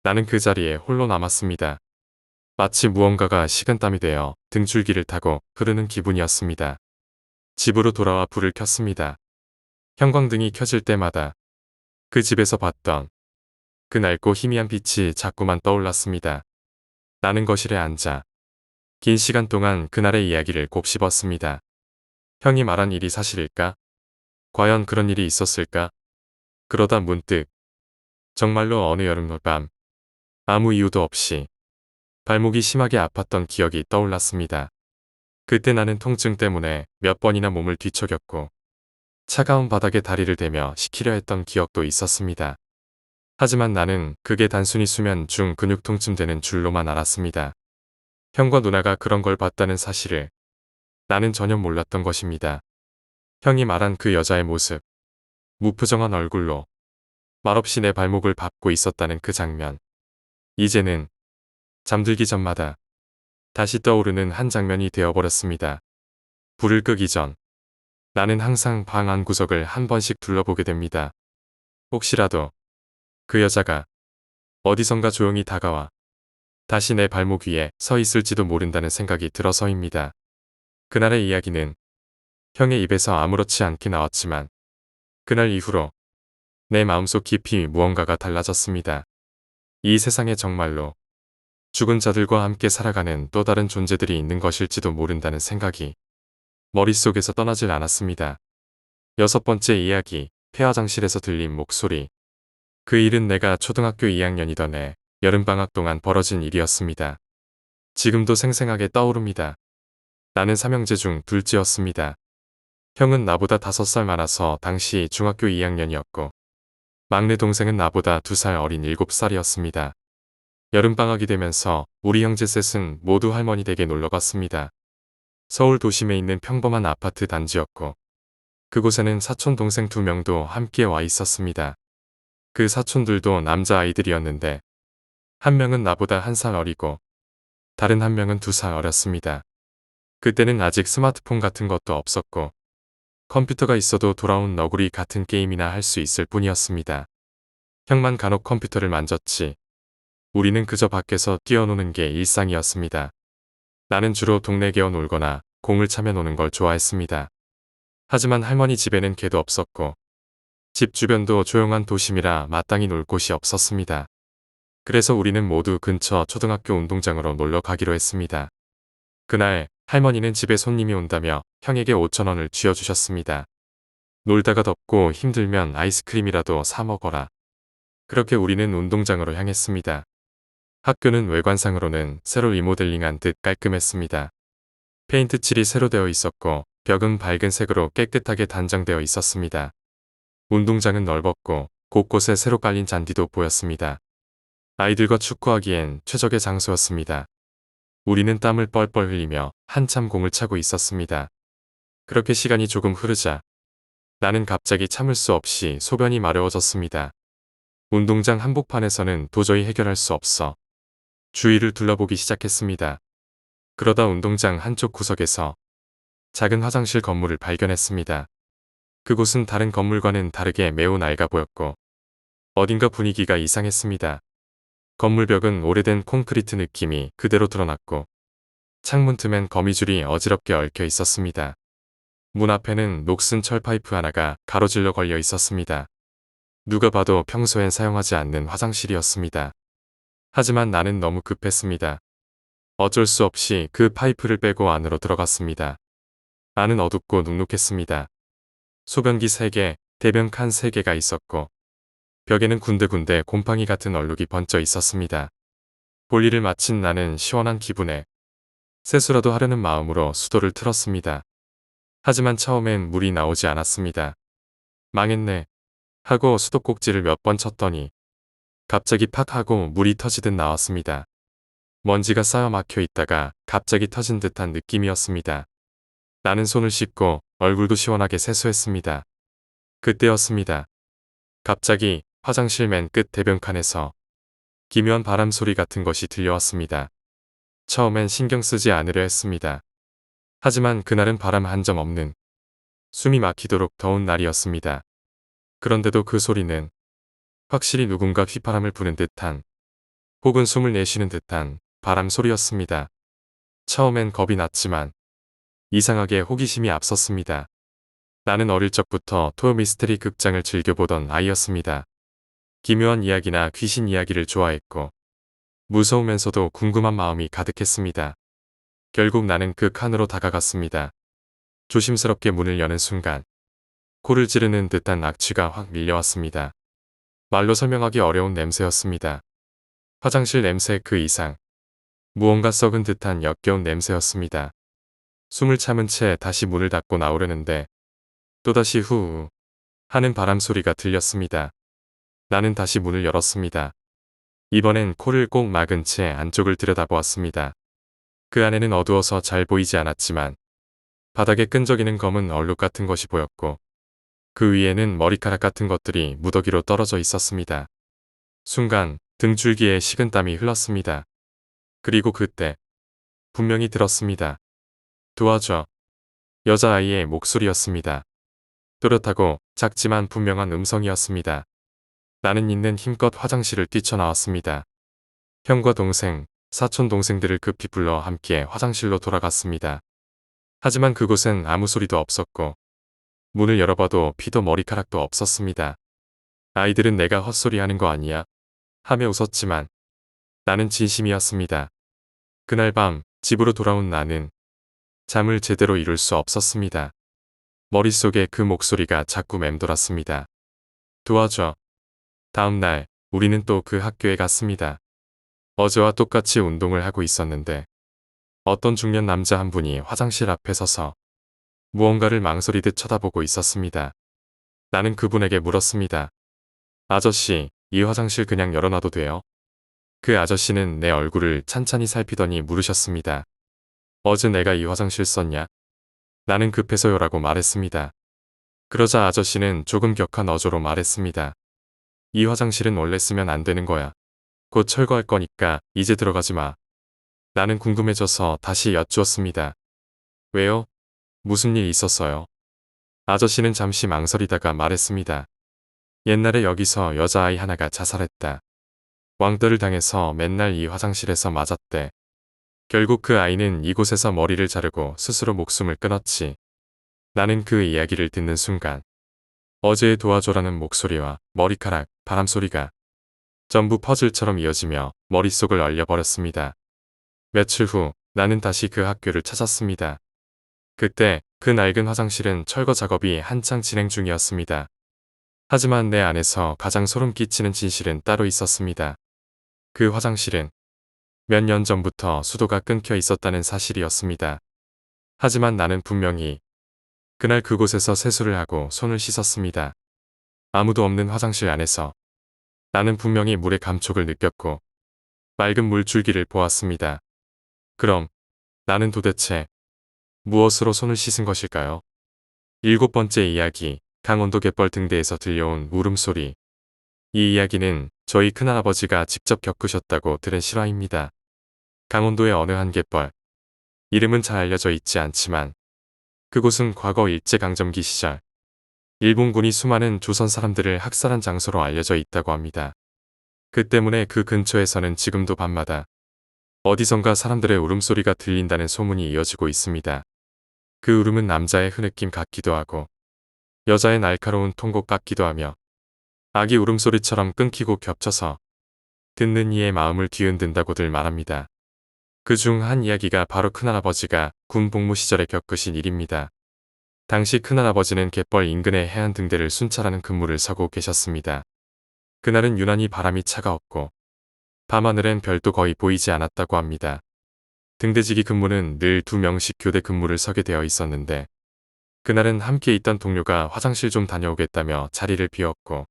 나는 그 자리에 홀로 남았습니다. 마치 무언가가 식은땀이 되어 등줄기를 타고 흐르는 기분이었습니다. 집으로 돌아와 불을 켰습니다. 형광등이 켜질 때마다 그 집에서 봤던 그 낡고 희미한 빛이 자꾸만 떠올랐습니다. 나는 거실에 앉아 긴 시간 동안 그날의 이야기를 곱씹었습니다. 형이 말한 일이 사실일까? 과연 그런 일이 있었을까? 그러다 문득 정말로 어느 여름밤 아무 이유도 없이 발목이 심하게 아팠던 기억이 떠올랐습니다. 그때 나는 통증 때문에 몇 번이나 몸을 뒤척였고 차가운 바닥에 다리를 대며 식히려 했던 기억도 있었습니다. 하지만 나는 그게 단순히 수면 중 근육 통증 되는 줄로만 알았습니다. 형과 누나가 그런 걸 봤다는 사실을 나는 전혀 몰랐던 것입니다. 형이 말한 그 여자의 모습, 무표정한 얼굴로 말없이 내 발목을 밟고 있었다는 그 장면. 이제는 잠들기 전마다 다시 떠오르는 한 장면이 되어버렸습니다. 불을 끄기 전 나는 항상 방 안 구석을 한 번씩 둘러보게 됩니다. 혹시라도 그 여자가 어디선가 조용히 다가와 다시 내 발목 위에 서 있을지도 모른다는 생각이 들어서입니다. 그날의 이야기는 형의 입에서 아무렇지 않게 나왔지만 그날 이후로 내 마음속 깊이 무언가가 달라졌습니다. 이 세상에 정말로 죽은 자들과 함께 살아가는 또 다른 존재들이 있는 것일지도 모른다는 생각이 머릿속에서 떠나질 않았습니다. 6번째 이야기, 폐화장실에서 들린 목소리. 그 일은 내가 초등학교 2학년이던 해 여름방학 동안 벌어진 일이었습니다. 지금도 생생하게 떠오릅니다. 나는 삼형제 중 둘째였습니다. 형은 나보다 5살 많아서 당시 중학교 2학년이었고 막내 동생은 나보다 2살 어린 7살이었습니다. 여름방학이 되면서 우리 형제 셋은 모두 할머니 댁에 놀러갔습니다. 서울 도심에 있는 평범한 아파트 단지였고 그곳에는 사촌 동생 2명도 함께 와 있었습니다. 그 사촌들도 남자아이들이었는데 한 명은 나보다 1살 어리고 다른 한 명은 2살 어렸습니다. 그때는 아직 스마트폰 같은 것도 없었고 컴퓨터가 있어도 돌아온 너구리 같은 게임이나 할 수 있을 뿐이었습니다. 형만 간혹 컴퓨터를 만졌지 우리는 그저 밖에서 뛰어노는 게 일상이었습니다. 나는 주로 동네 개어 놀거나 공을 차며 노는 걸 좋아했습니다. 하지만 할머니 집에는 개도 없었고 집 주변도 조용한 도심이라 마땅히 놀 곳이 없었습니다. 그래서 우리는 모두 근처 초등학교 운동장으로 놀러 가기로 했습니다. 그날 할머니는 집에 손님이 온다며 형에게 5,000원을 쥐어주셨습니다. 놀다가 덥고 힘들면 아이스크림이라도 사 먹어라. 그렇게 우리는 운동장으로 향했습니다. 학교는 외관상으로는 새로 리모델링한 듯 깔끔했습니다. 페인트 칠이 새로 되어 있었고 벽은 밝은 색으로 깨끗하게 단장되어 있었습니다. 운동장은 넓었고 곳곳에 새로 깔린 잔디도 보였습니다. 아이들과 축구하기엔 최적의 장소였습니다. 우리는 땀을 뻘뻘 흘리며 한참 공을 차고 있었습니다. 그렇게 시간이 조금 흐르자 나는 갑자기 참을 수 없이 소변이 마려워졌습니다. 운동장 한복판에서는 도저히 해결할 수 없어 주위를 둘러보기 시작했습니다. 그러다 운동장 한쪽 구석에서 작은 화장실 건물을 발견했습니다. 그곳은 다른 건물과는 다르게 매우 낡아 보였고 어딘가 분위기가 이상했습니다. 건물 벽은 오래된 콘크리트 느낌이 그대로 드러났고 창문 틈엔 거미줄이 어지럽게 얽혀 있었습니다. 문 앞에는 녹슨 철파이프 하나가 가로질러 걸려 있었습니다. 누가 봐도 평소엔 사용하지 않는 화장실이었습니다. 하지만 나는 너무 급했습니다. 어쩔 수 없이 그 파이프를 빼고 안으로 들어갔습니다. 안은 어둡고 눅눅했습니다. 소변기 3개, 대변 칸 3개가 있었고 벽에는 군데군데 곰팡이 같은 얼룩이 번져 있었습니다. 볼일을 마친 나는 시원한 기분에 세수라도 하려는 마음으로 수도를 틀었습니다. 하지만 처음엔 물이 나오지 않았습니다. 망했네 하고 수도꼭지를 몇 번 쳤더니 갑자기 팍 하고 물이 터지듯 나왔습니다. 먼지가 쌓여 막혀 있다가 갑자기 터진 듯한 느낌이었습니다. 나는 손을 씻고 얼굴도 시원하게 세수했습니다. 그때였습니다. 갑자기 화장실 맨 끝 대변칸에서 기묘한 바람 소리 같은 것이 들려왔습니다. 처음엔 신경 쓰지 않으려 했습니다. 하지만 그날은 바람 한 점 없는 숨이 막히도록 더운 날이었습니다. 그런데도 그 소리는 확실히 누군가 휘파람을 부는 듯한 혹은 숨을 내쉬는 듯한 바람 소리였습니다. 처음엔 겁이 났지만 이상하게 호기심이 앞섰습니다. 나는 어릴 적부터 토요 미스테리 극장을 즐겨보던 아이였습니다. 기묘한 이야기나 귀신 이야기를 좋아했고 무서우면서도 궁금한 마음이 가득했습니다. 결국 나는 그 칸으로 다가갔습니다. 조심스럽게 문을 여는 순간 코를 찌르는 듯한 악취가 확 밀려왔습니다. 말로 설명하기 어려운 냄새였습니다. 화장실 냄새 그 이상 무언가 썩은 듯한 역겨운 냄새였습니다. 숨을 참은 채 다시 문을 닫고 나오려는데 또다시 후우 하는 바람 소리가 들렸습니다. 나는 다시 문을 열었습니다. 이번엔 코를 꼭 막은 채 안쪽을 들여다보았습니다. 그 안에는 어두워서 잘 보이지 않았지만 바닥에 끈적이는 검은 얼룩 같은 것이 보였고 그 위에는 머리카락 같은 것들이 무더기로 떨어져 있었습니다. 순간 등줄기에 식은땀이 흘렀습니다. 그리고 그때 분명히 들었습니다. 도와줘. 여자아이의 목소리였습니다. 또렷하고 작지만 분명한 음성이었습니다. 나는 있는 힘껏 화장실을 뛰쳐나왔습니다. 형과 동생, 사촌 동생들을 급히 불러 함께 화장실로 돌아갔습니다. 하지만 그곳엔 아무 소리도 없었고 문을 열어봐도 피도 머리카락도 없었습니다. 아이들은 내가 헛소리하는 거 아니야? 하며 웃었지만 나는 진심이었습니다. 그날 밤 집으로 돌아온 나는 잠을 제대로 이룰 수 없었습니다. 머릿속에 그 목소리가 자꾸 맴돌았습니다. 도와줘. 다음 날 우리는 또 그 학교에 갔습니다. 어제와 똑같이 운동을 하고 있었는데 어떤 중년 남자 한 분이 화장실 앞에 서서 무언가를 망설이듯 쳐다보고 있었습니다. 나는 그분에게 물었습니다. 아저씨, 이 화장실 그냥 열어놔도 돼요? 그 아저씨는 내 얼굴을 찬찬히 살피더니 물으셨습니다. 어제 내가 이 화장실 썼냐? 나는 급해서요라고 말했습니다. 그러자 아저씨는 조금 격한 어조로 말했습니다. 이 화장실은 원래 쓰면 안 되는 거야. 곧 철거할 거니까 이제 들어가지 마. 나는 궁금해져서 다시 여쭈었습니다. 왜요? 무슨 일 있었어요? 아저씨는 잠시 망설이다가 말했습니다. 옛날에 여기서 여자아이 하나가 자살했다. 왕따를 당해서 맨날 이 화장실에서 맞았대. 결국 그 아이는 이곳에서 머리를 자르고 스스로 목숨을 끊었지. 나는 그 이야기를 듣는 순간 어제의 도와줘라는 목소리와 머리카락, 바람소리가 전부 퍼즐처럼 이어지며 머릿속을 얼려버렸습니다. 며칠 후 나는 다시 그 학교를 찾았습니다. 그때 그 낡은 화장실은 철거 작업이 한창 진행 중이었습니다. 하지만 내 안에서 가장 소름 끼치는 진실은 따로 있었습니다. 그 화장실은 몇 년 전부터 수도가 끊겨 있었다는 사실이었습니다. 하지만 나는 분명히 그날 그곳에서 세수를 하고 손을 씻었습니다. 아무도 없는 화장실 안에서 나는 분명히 물의 감촉을 느꼈고 맑은 물줄기를 보았습니다. 그럼 나는 도대체 무엇으로 손을 씻은 것일까요? 7번째 이야기, 강원도 갯벌 등대에서 들려온 울음소리. 이 이야기는 저희 큰할아버지가 직접 겪으셨다고 들은 실화입니다. 강원도의 어느 한 갯벌. 이름은 잘 알려져 있지 않지만 그곳은 과거 일제강점기 시절 일본군이 수많은 조선 사람들을 학살한 장소로 알려져 있다고 합니다. 그 때문에 그 근처에서는 지금도 밤마다 어디선가 사람들의 울음소리가 들린다는 소문이 이어지고 있습니다. 그 울음은 남자의 흐느낌 같기도 하고 여자의 날카로운 통곡 같기도 하며 아기 울음소리처럼 끊기고 겹쳐서 듣는 이의 마음을 뒤흔든다고들 말합니다. 그 중 한 이야기가 바로 큰할아버지가 군 복무 시절에 겪으신 일입니다. 당시 큰할아버지는 갯벌 인근의 해안 등대를 순찰하는 근무를 서고 계셨습니다. 그날은 유난히 바람이 차가웠고 밤하늘엔 별도 거의 보이지 않았다고 합니다. 등대지기 근무는 늘 2명씩 교대 근무를 서게 되어 있었는데 그날은 함께 있던 동료가 화장실 좀 다녀오겠다며 자리를 비웠고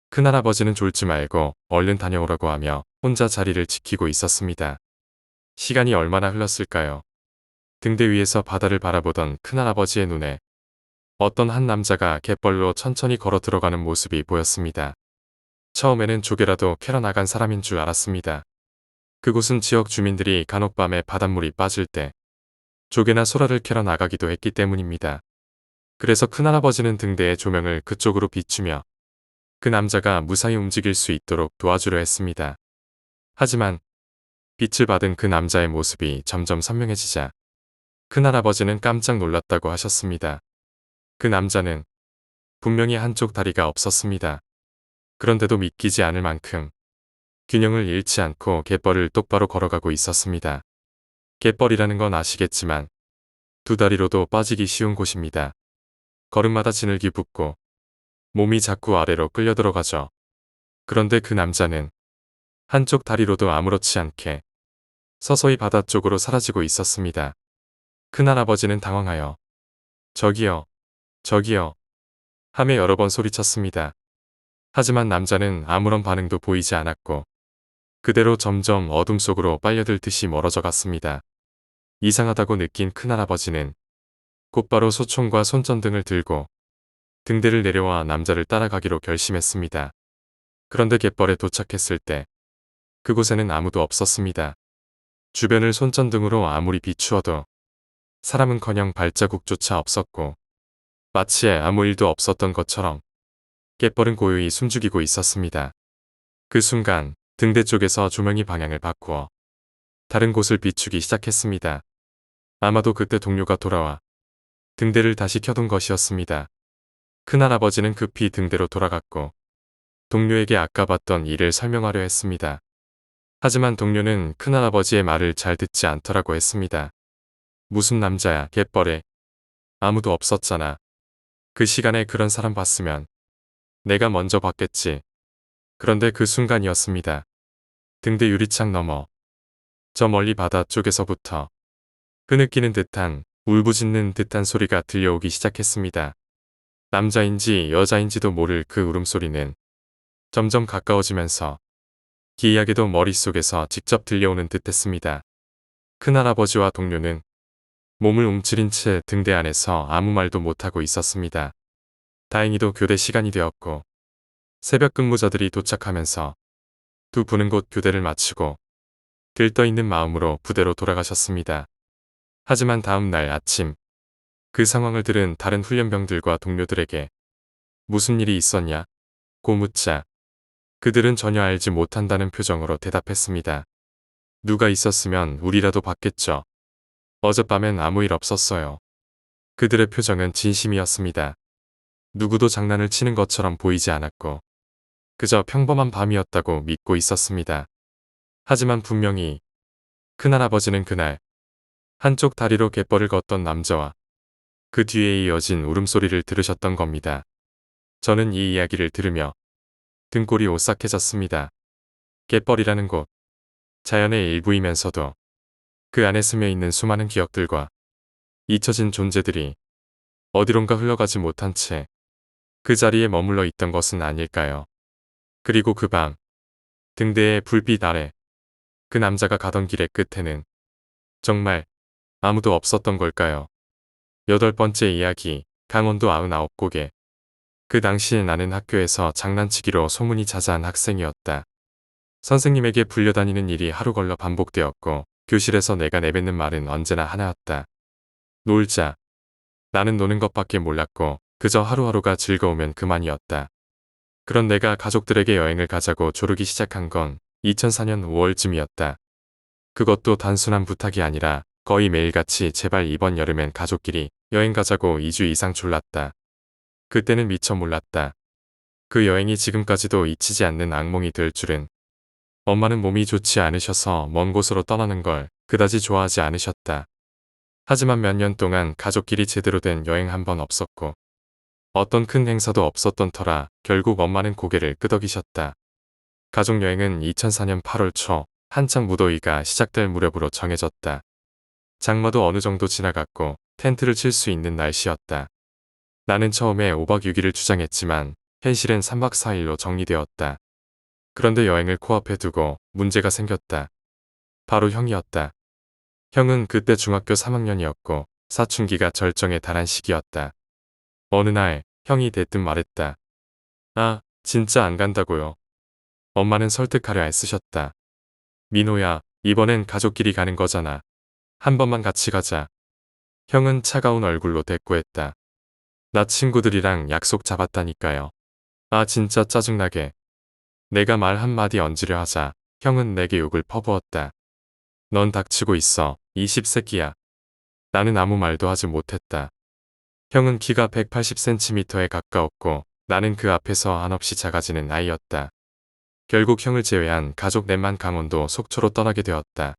큰할아버지는 졸지 말고 얼른 다녀오라고 하며 혼자 자리를 지키고 있었습니다. 시간이 얼마나 흘렀을까요? 등대 위에서 바다를 바라보던 큰할아버지의 눈에 어떤 한 남자가 갯벌로 천천히 걸어 들어가는 모습이 보였습니다. 처음에는 조개라도 캐러 나간 사람인 줄 알았습니다. 그곳은 지역 주민들이 간혹 밤에 바닷물이 빠질 때 조개나 소라를 캐러 나가기도 했기 때문입니다. 그래서 큰할아버지는 등대의 조명을 그쪽으로 비추며 그 남자가 무사히 움직일 수 있도록 도와주려 했습니다. 하지만 빛을 받은 그 남자의 모습이 점점 선명해지자 큰할아버지는 깜짝 놀랐다고 하셨습니다. 그 남자는 분명히 한쪽 다리가 없었습니다. 그런데도 믿기지 않을 만큼 균형을 잃지 않고 갯벌을 똑바로 걸어가고 있었습니다. 갯벌이라는 건 아시겠지만 2다리로도 빠지기 쉬운 곳입니다. 걸음마다 지늘기 붙고 몸이 자꾸 아래로 끌려 들어가죠. 그런데 그 남자는 한쪽 다리로도 아무렇지 않게 서서히 바다 쪽으로 사라지고 있었습니다. 큰할아버지는 당황하여 저기요, 저기요 하며 여러 번 소리쳤습니다. 하지만 남자는 아무런 반응도 보이지 않았고 그대로 점점 어둠 속으로 빨려들 듯이 멀어져 갔습니다. 이상하다고 느낀 큰할아버지는 곧바로 소총과 손전등을 들고 등대를 내려와 남자를 따라가기로 결심했습니다. 그런데 갯벌에 도착했을 때 그곳에는 아무도 없었습니다. 주변을 손전등으로 아무리 비추어도 사람은커녕 발자국조차 없었고 마치 아무 일도 없었던 것처럼 갯벌은 고요히 숨죽이고 있었습니다. 그 순간 등대 쪽에서 조명이 방향을 바꾸어 다른 곳을 비추기 시작했습니다. 아마도 그때 동료가 돌아와 등대를 다시 켜둔 것이었습니다. 큰할아버지는 급히 등대로 돌아갔고 동료에게 아까 봤던 일을 설명하려 했습니다. 하지만 동료는 큰할아버지의 말을 잘 듣지 않더라고 했습니다. 무슨 남자야, 갯벌에. 아무도 없었잖아. 그 시간에 그런 사람 봤으면 내가 먼저 봤겠지. 그런데 그 순간이었습니다. 등대 유리창 너머 저 멀리 바다 쪽에서부터 흐느끼는 듯한 울부짖는 듯한 소리가 들려오기 시작했습니다. 남자인지 여자인지도 모를 그 울음소리는 점점 가까워지면서 기이하게도 머릿속에서 직접 들려오는 듯했습니다. 큰할아버지와 동료는 몸을 움츠린 채 등대 안에서 아무 말도 못하고 있었습니다. 다행히도 교대 시간이 되었고 새벽 근무자들이 도착하면서 두 분은 곧 교대를 마치고 들떠있는 마음으로 부대로 돌아가셨습니다. 하지만 다음 날 아침 그 상황을 들은 다른 훈련병들과 동료들에게 무슨 일이 있었냐? 고 묻자 그들은 전혀 알지 못한다는 표정으로 대답했습니다. 누가 있었으면 우리라도 봤겠죠. 어젯밤엔 아무 일 없었어요. 그들의 표정은 진심이었습니다. 누구도 장난을 치는 것처럼 보이지 않았고 그저 평범한 밤이었다고 믿고 있었습니다. 하지만 분명히 큰할아버지는 그날 한쪽 다리로 갯벌을 걷던 남자와 그 뒤에 이어진 울음소리를 들으셨던 겁니다. 저는 이 이야기를 들으며 등골이 오싹해졌습니다. 갯벌이라는 곳, 자연의 일부이면서도 그 안에 스며 있는 수많은 기억들과 잊혀진 존재들이 어디론가 흘러가지 못한 채 그 자리에 머물러 있던 것은 아닐까요? 그리고 그 밤, 등대의 불빛 아래 그 남자가 가던 길의 끝에는 정말 아무도 없었던 걸까요? 8번째 이야기, 강원도 99곡에. 그 당시에 나는 학교에서 장난치기로 소문이 자자한 학생이었다. 선생님에게 불려다니는 일이 하루 걸러 반복되었고 교실에서 내가 내뱉는 말은 언제나 하나였다. 놀자. 나는 노는 것밖에 몰랐고 그저 하루하루가 즐거우면 그만이었다. 그런 내가 가족들에게 여행을 가자고 조르기 시작한 건 2004년 5월쯤이었다. 그것도 단순한 부탁이 아니라 거의 매일같이 제발 이번 여름엔 가족끼리 여행 가자고 2주 이상 졸랐다. 그때는 미처 몰랐다. 그 여행이 지금까지도 잊히지 않는 악몽이 될 줄은. 엄마는 몸이 좋지 않으셔서 먼 곳으로 떠나는 걸 그다지 좋아하지 않으셨다. 하지만 몇 년 동안 가족끼리 제대로 된 여행 한 번 없었고 어떤 큰 행사도 없었던 터라 결국 엄마는 고개를 끄덕이셨다. 가족여행은 2004년 8월 초 한창 무더위가 시작될 무렵으로 정해졌다. 장마도 어느 정도 지나갔고 텐트를 칠 수 있는 날씨였다. 나는 처음에 5박 6일을 주장했지만 현실은 3박 4일로 정리되었다. 그런데 여행을 코앞에 두고 문제가 생겼다. 바로 형이었다. 형은 그때 중학교 3학년이었고 사춘기가 절정에 달한 시기였다. 어느 날 형이 대뜸 말했다. 아, 진짜 안 간다고요. 엄마는 설득하려 애쓰셨다. 민호야, 이번엔 가족끼리 가는 거잖아. 한 번만 같이 가자. 형은 차가운 얼굴로 대꾸했다. 나 친구들이랑 약속 잡았다니까요. 아, 진짜 짜증나게. 내가 말 한마디 얹으려 하자 형은 내게 욕을 퍼부었다. 넌 닥치고 있어, 이 씹새끼야. 나는 아무 말도 하지 못했다. 형은 키가 180cm에 가까웠고 나는 그 앞에서 한없이 작아지는 아이였다. 결국 형을 제외한 가족 넷만 강원도 속초로 떠나게 되었다.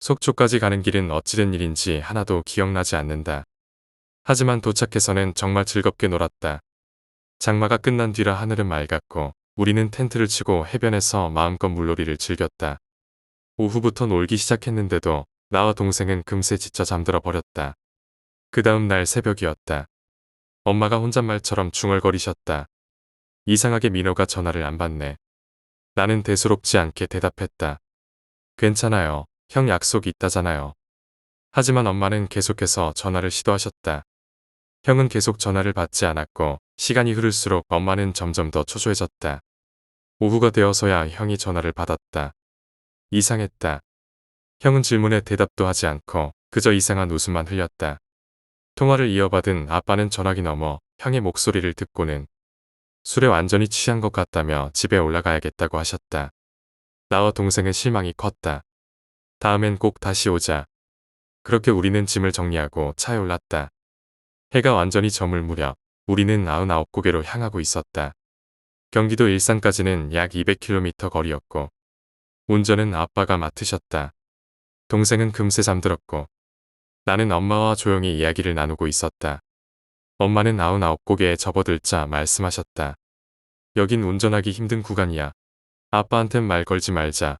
속초까지 가는 길은 어찌된 일인지 하나도 기억나지 않는다. 하지만 도착해서는 정말 즐겁게 놀았다. 장마가 끝난 뒤라 하늘은 맑았고 우리는 텐트를 치고 해변에서 마음껏 물놀이를 즐겼다. 오후부터 놀기 시작했는데도 나와 동생은 금세 지쳐 잠들어 버렸다. 그 다음 날 새벽이었다. 엄마가 혼잣말처럼 중얼거리셨다. 이상하게 민호가 전화를 안 받네. 나는 대수롭지 않게 대답했다. 괜찮아요. 형 약속 있다잖아요. 하지만 엄마는 계속해서 전화를 시도하셨다. 형은 계속 전화를 받지 않았고 시간이 흐를수록 엄마는 점점 더 초조해졌다. 오후가 되어서야 형이 전화를 받았다. 이상했다. 형은 질문에 대답도 하지 않고 그저 이상한 웃음만 흘렸다. 통화를 이어받은 아빠는 전화기 너머 형의 목소리를 듣고는 술에 완전히 취한 것 같다며 집에 올라가야겠다고 하셨다. 나와 동생은 실망이 컸다. 다음엔 꼭 다시 오자. 그렇게 우리는 짐을 정리하고 차에 올랐다. 해가 완전히 저물 무렵 우리는 99고개로 향하고 있었다. 경기도 일산까지는 약 200km 거리였고 운전은 아빠가 맡으셨다. 동생은 금세 잠들었고 나는 엄마와 조용히 이야기를 나누고 있었다. 엄마는 99고개에 접어들자 말씀하셨다. 여긴 운전하기 힘든 구간이야. 아빠한텐 말 걸지 말자.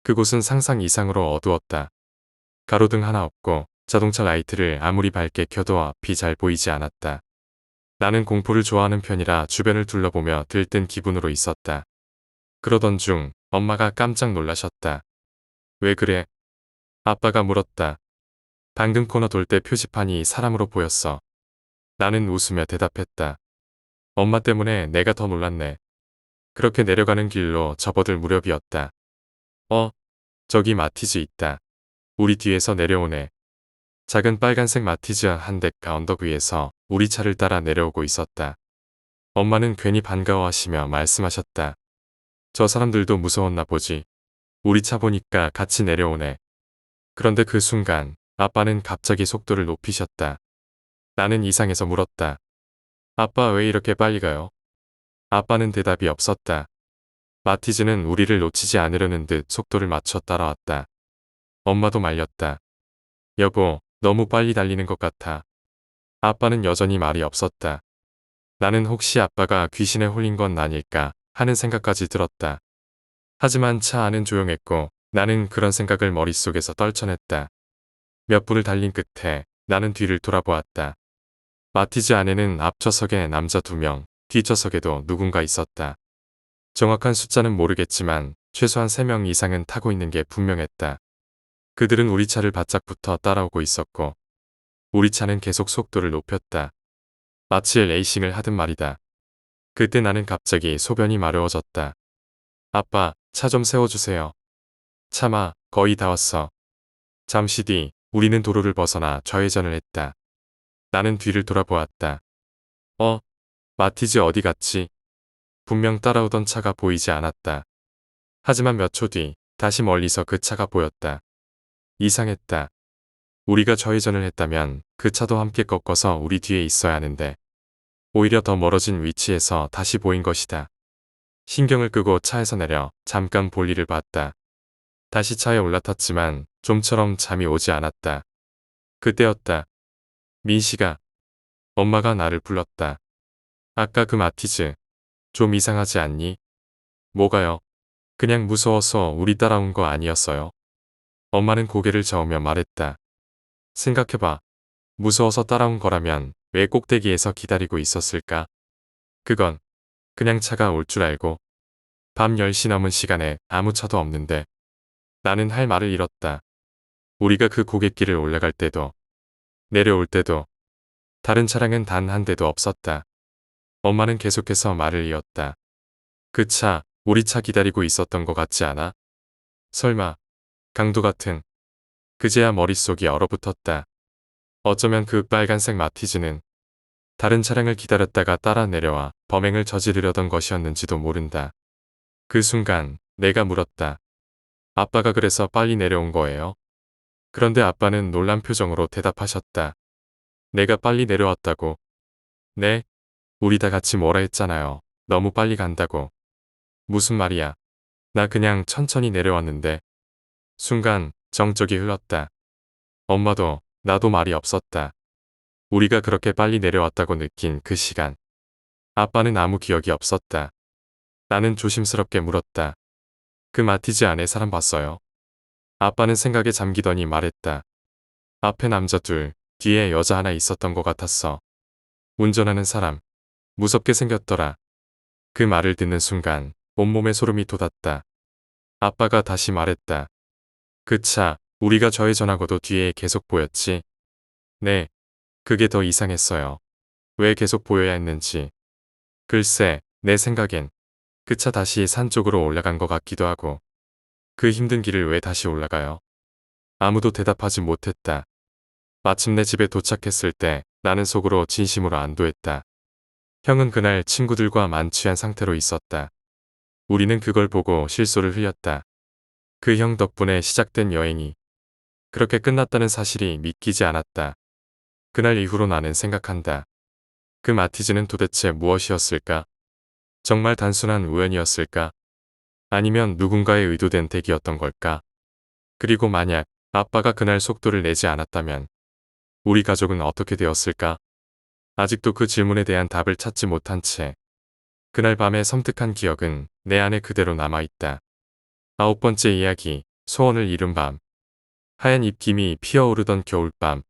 그곳은 상상 이상으로 어두웠다. 가로등 하나 없고 자동차 라이트를 아무리 밝게 켜도 앞이 잘 보이지 않았다. 나는 공포를 좋아하는 편이라 주변을 둘러보며 들뜬 기분으로 있었다. 그러던 중 엄마가 깜짝 놀라셨다. 왜 그래? 아빠가 물었다. 방금 코너 돌 때 표지판이 사람으로 보였어. 나는 웃으며 대답했다. 엄마 때문에 내가 더 놀랐네. 그렇게 내려가는 길로 접어들 무렵이었다. 저기 마티즈 있다. 우리 뒤에서 내려오네. 작은 빨간색 마티즈 한 대가 언덕 위에서 우리 차를 따라 내려오고 있었다. 엄마는 괜히 반가워하시며 말씀하셨다. 저 사람들도 무서웠나 보지. 우리 차 보니까 같이 내려오네. 그런데 그 순간 아빠는 갑자기 속도를 높이셨다. 나는 이상해서 물었다. 아빠 왜 이렇게 빨리 가요? 아빠는 대답이 없었다. 마티즈는 우리를 놓치지 않으려는 듯 속도를 맞춰 따라왔다. 엄마도 말렸다. 여보, 너무 빨리 달리는 것 같아. 아빠는 여전히 말이 없었다. 나는 혹시 아빠가 귀신에 홀린 건 아닐까 하는 생각까지 들었다. 하지만 차 안은 조용했고 나는 그런 생각을 머릿속에서 떨쳐냈다. 몇 분을 달린 끝에 나는 뒤를 돌아보았다. 마티즈 안에는 앞좌석에 남자 2명, 뒷좌석에도 누군가 있었다. 정확한 숫자는 모르겠지만 최소한 3명 이상은 타고 있는 게 분명했다. 그들은 우리 차를 바짝 붙어 따라오고 있었고 우리 차는 계속 속도를 높였다. 마치 레이싱을 하듯 말이다. 그때 나는 갑자기 소변이 마려워졌다. 아빠, 차 좀 세워주세요. 차마, 거의 다 왔어. 잠시 뒤 우리는 도로를 벗어나 좌회전을 했다. 나는 뒤를 돌아보았다. 마티즈 어디 갔지? 분명 따라오던 차가 보이지 않았다. 하지만 몇 초 뒤 다시 멀리서 그 차가 보였다. 이상했다. 우리가 좌회전을 했다면 그 차도 함께 꺾어서 우리 뒤에 있어야 하는데 오히려 더 멀어진 위치에서 다시 보인 것이다. 신경을 끄고 차에서 내려 잠깐 볼일을 봤다. 다시 차에 올라탔지만 좀처럼 잠이 오지 않았다. 그때였다. 민씨가, 엄마가 나를 불렀다. 아까 그 마티즈, 좀 이상하지 않니? 뭐가요? 그냥 무서워서 우리 따라온 거 아니었어요? 엄마는 고개를 저으며 말했다. 생각해봐. 무서워서 따라온 거라면 왜 꼭대기에서 기다리고 있었을까? 그건 그냥 차가 올 줄 알고. 밤 10시 넘은 시간에 아무 차도 없는데 나는 할 말을 잃었다. 우리가 그 고갯길을 올라갈 때도 내려올 때도 다른 차량은 단 한 대도 없었다. 엄마는 계속해서 말을 이었다. 그 차, 우리 차 기다리고 있었던 것 같지 않아? 설마, 강도 같은. 그제야 머릿속이 얼어붙었다. 어쩌면 그 빨간색 마티즈는 다른 차량을 기다렸다가 따라 내려와 범행을 저지르려던 것이었는지도 모른다. 그 순간 내가 물었다. 아빠가 그래서 빨리 내려온 거예요? 그런데 아빠는 놀란 표정으로 대답하셨다. 내가 빨리 내려왔다고. 네? 우리 다 같이 뭐라 했잖아요. 너무 빨리 간다고. 무슨 말이야. 나 그냥 천천히 내려왔는데. 순간 정적이 흘렀다. 엄마도 나도 말이 없었다. 우리가 그렇게 빨리 내려왔다고 느낀 그 시간. 아빠는 아무 기억이 없었다. 나는 조심스럽게 물었다. 그 마티즈 안에 사람 봤어요? 아빠는 생각에 잠기더니 말했다. 앞에 남자 둘, 뒤에 여자 하나 있었던 것 같았어. 운전하는 사람. 무섭게 생겼더라. 그 말을 듣는 순간 온몸에 소름이 돋았다. 아빠가 다시 말했다. 그 차, 우리가 좌회전하고도 뒤에 계속 보였지? 네. 그게 더 이상했어요. 왜 계속 보여야 했는지. 글쎄, 내 생각엔 그 차 다시 산 쪽으로 올라간 것 같기도 하고. 그 힘든 길을 왜 다시 올라가요? 아무도 대답하지 못했다. 마침내 집에 도착했을 때 나는 속으로 진심으로 안도했다. 형은 그날 친구들과 만취한 상태로 있었다. 우리는 그걸 보고 실소를 흘렸다. 그 형 덕분에 시작된 여행이 그렇게 끝났다는 사실이 믿기지 않았다. 그날 이후로 나는 생각한다. 그 마티즈는 도대체 무엇이었을까? 정말 단순한 우연이었을까? 아니면 누군가의 의도된 대기였던 걸까? 그리고 만약 아빠가 그날 속도를 내지 않았다면 우리 가족은 어떻게 되었을까? 아직도 그 질문에 대한 답을 찾지 못한 채 그날 밤의 섬뜩한 기억은 내 안에 그대로 남아있다. 9번째 이야기, 소원을 이룬 밤. 하얀 입김이 피어오르던 겨울밤.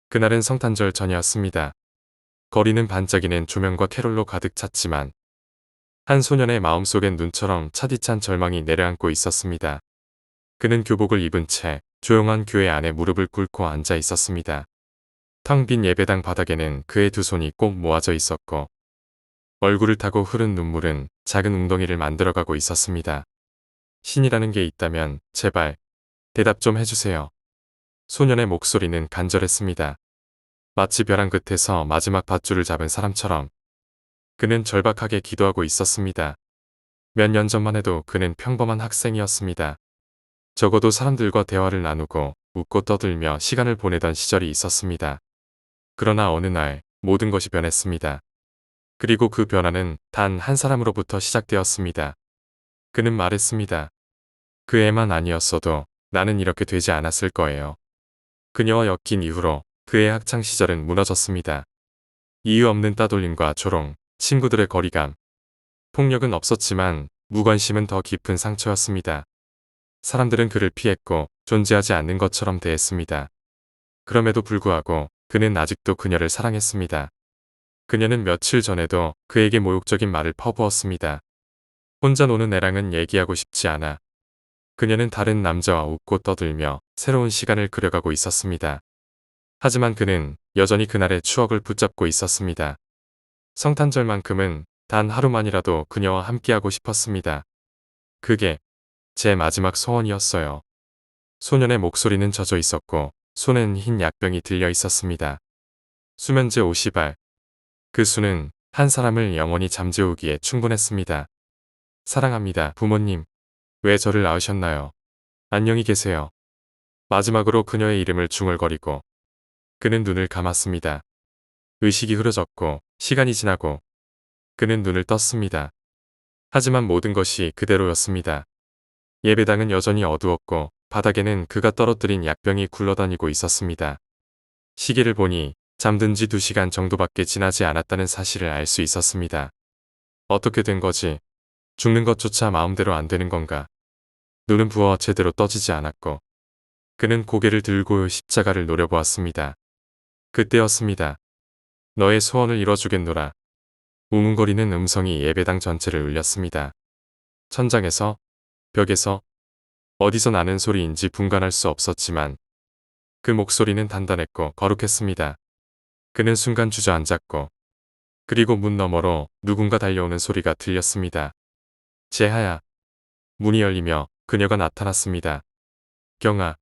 그날은 성탄절 전이었습니다. 거리는 반짝이는 조명과 캐롤로 가득 찼지만 한 소년의 마음속엔 눈처럼 차디찬 절망이 내려앉고 있었습니다. 그는 교복을 입은 채 조용한 교회 안에 무릎을 꿇고 앉아 있었습니다. 텅 빈 예배당 바닥에는 그의 두 손이 꼭 모아져 있었고 얼굴을 타고 흐른 눈물은 작은 웅덩이를 만들어가고 있었습니다. 신이라는 게 있다면 제발 대답 좀 해주세요. 소년의 목소리는 간절했습니다. 마치 벼랑 끝에서 마지막 밧줄을 잡은 사람처럼 그는 절박하게 기도하고 있었습니다. 몇 년 전만 해도 그는 평범한 학생이었습니다. 적어도 사람들과 대화를 나누고 웃고 떠들며 시간을 보내던 시절이 있었습니다. 그러나 어느 날 모든 것이 변했습니다. 그리고 그 변화는 단 한 사람으로부터 시작되었습니다. 그는 말했습니다. 그 애만 아니었어도 나는 이렇게 되지 않았을 거예요. 그녀와 엮인 이후로 그의 학창시절은 무너졌습니다. 이유 없는 따돌림과 조롱, 친구들의 거리감. 폭력은 없었지만 무관심은 더 깊은 상처였습니다. 사람들은 그를 피했고 존재하지 않는 것처럼 대했습니다. 그럼에도 불구하고 그는 아직도 그녀를 사랑했습니다. 그녀는 며칠 전에도 그에게 모욕적인 말을 퍼부었습니다. 혼자 노는 애랑은 얘기하고 싶지 않아. 그녀는 다른 남자와 웃고 떠들며 새로운 시간을 그려가고 있었습니다. 하지만 그는 여전히 그날의 추억을 붙잡고 있었습니다. 성탄절만큼은 단 하루만이라도 그녀와 함께하고 싶었습니다. 그게 제 마지막 소원이었어요. 소년의 목소리는 젖어 있었고 손엔 흰 약병이 들려 있었습니다. 수면제 50알. 그 수는 한 사람을 영원히 잠재우기에 충분했습니다. 사랑합니다, 부모님. 왜 저를 낳으셨나요? 안녕히 계세요. 마지막으로 그녀의 이름을 중얼거리고 그는 눈을 감았습니다. 의식이 흐려졌고 시간이 지나고 그는 눈을 떴습니다. 하지만 모든 것이 그대로였습니다. 예배당은 여전히 어두웠고 바닥에는 그가 떨어뜨린 약병이 굴러다니고 있었습니다. 시계를 보니 잠든 지 2시간 정도밖에 지나지 않았다는 사실을 알 수 있었습니다. 어떻게 된 거지? 죽는 것조차 마음대로 안 되는 건가? 눈은 부어 제대로 떠지지 않았고 그는 고개를 들고 십자가를 노려보았습니다. 그때였습니다. 너의 소원을 이뤄주겠노라. 우문거리는 음성이 예배당 전체를 울렸습니다. 천장에서, 벽에서, 어디서 나는 소리인지 분간할 수 없었지만 그 목소리는 단단했고 거룩했습니다. 그는 순간 주저앉았고 그리고 문 너머로 누군가 달려오는 소리가 들렸습니다. 재하야. 문이 열리며 그녀가 나타났습니다. 경아.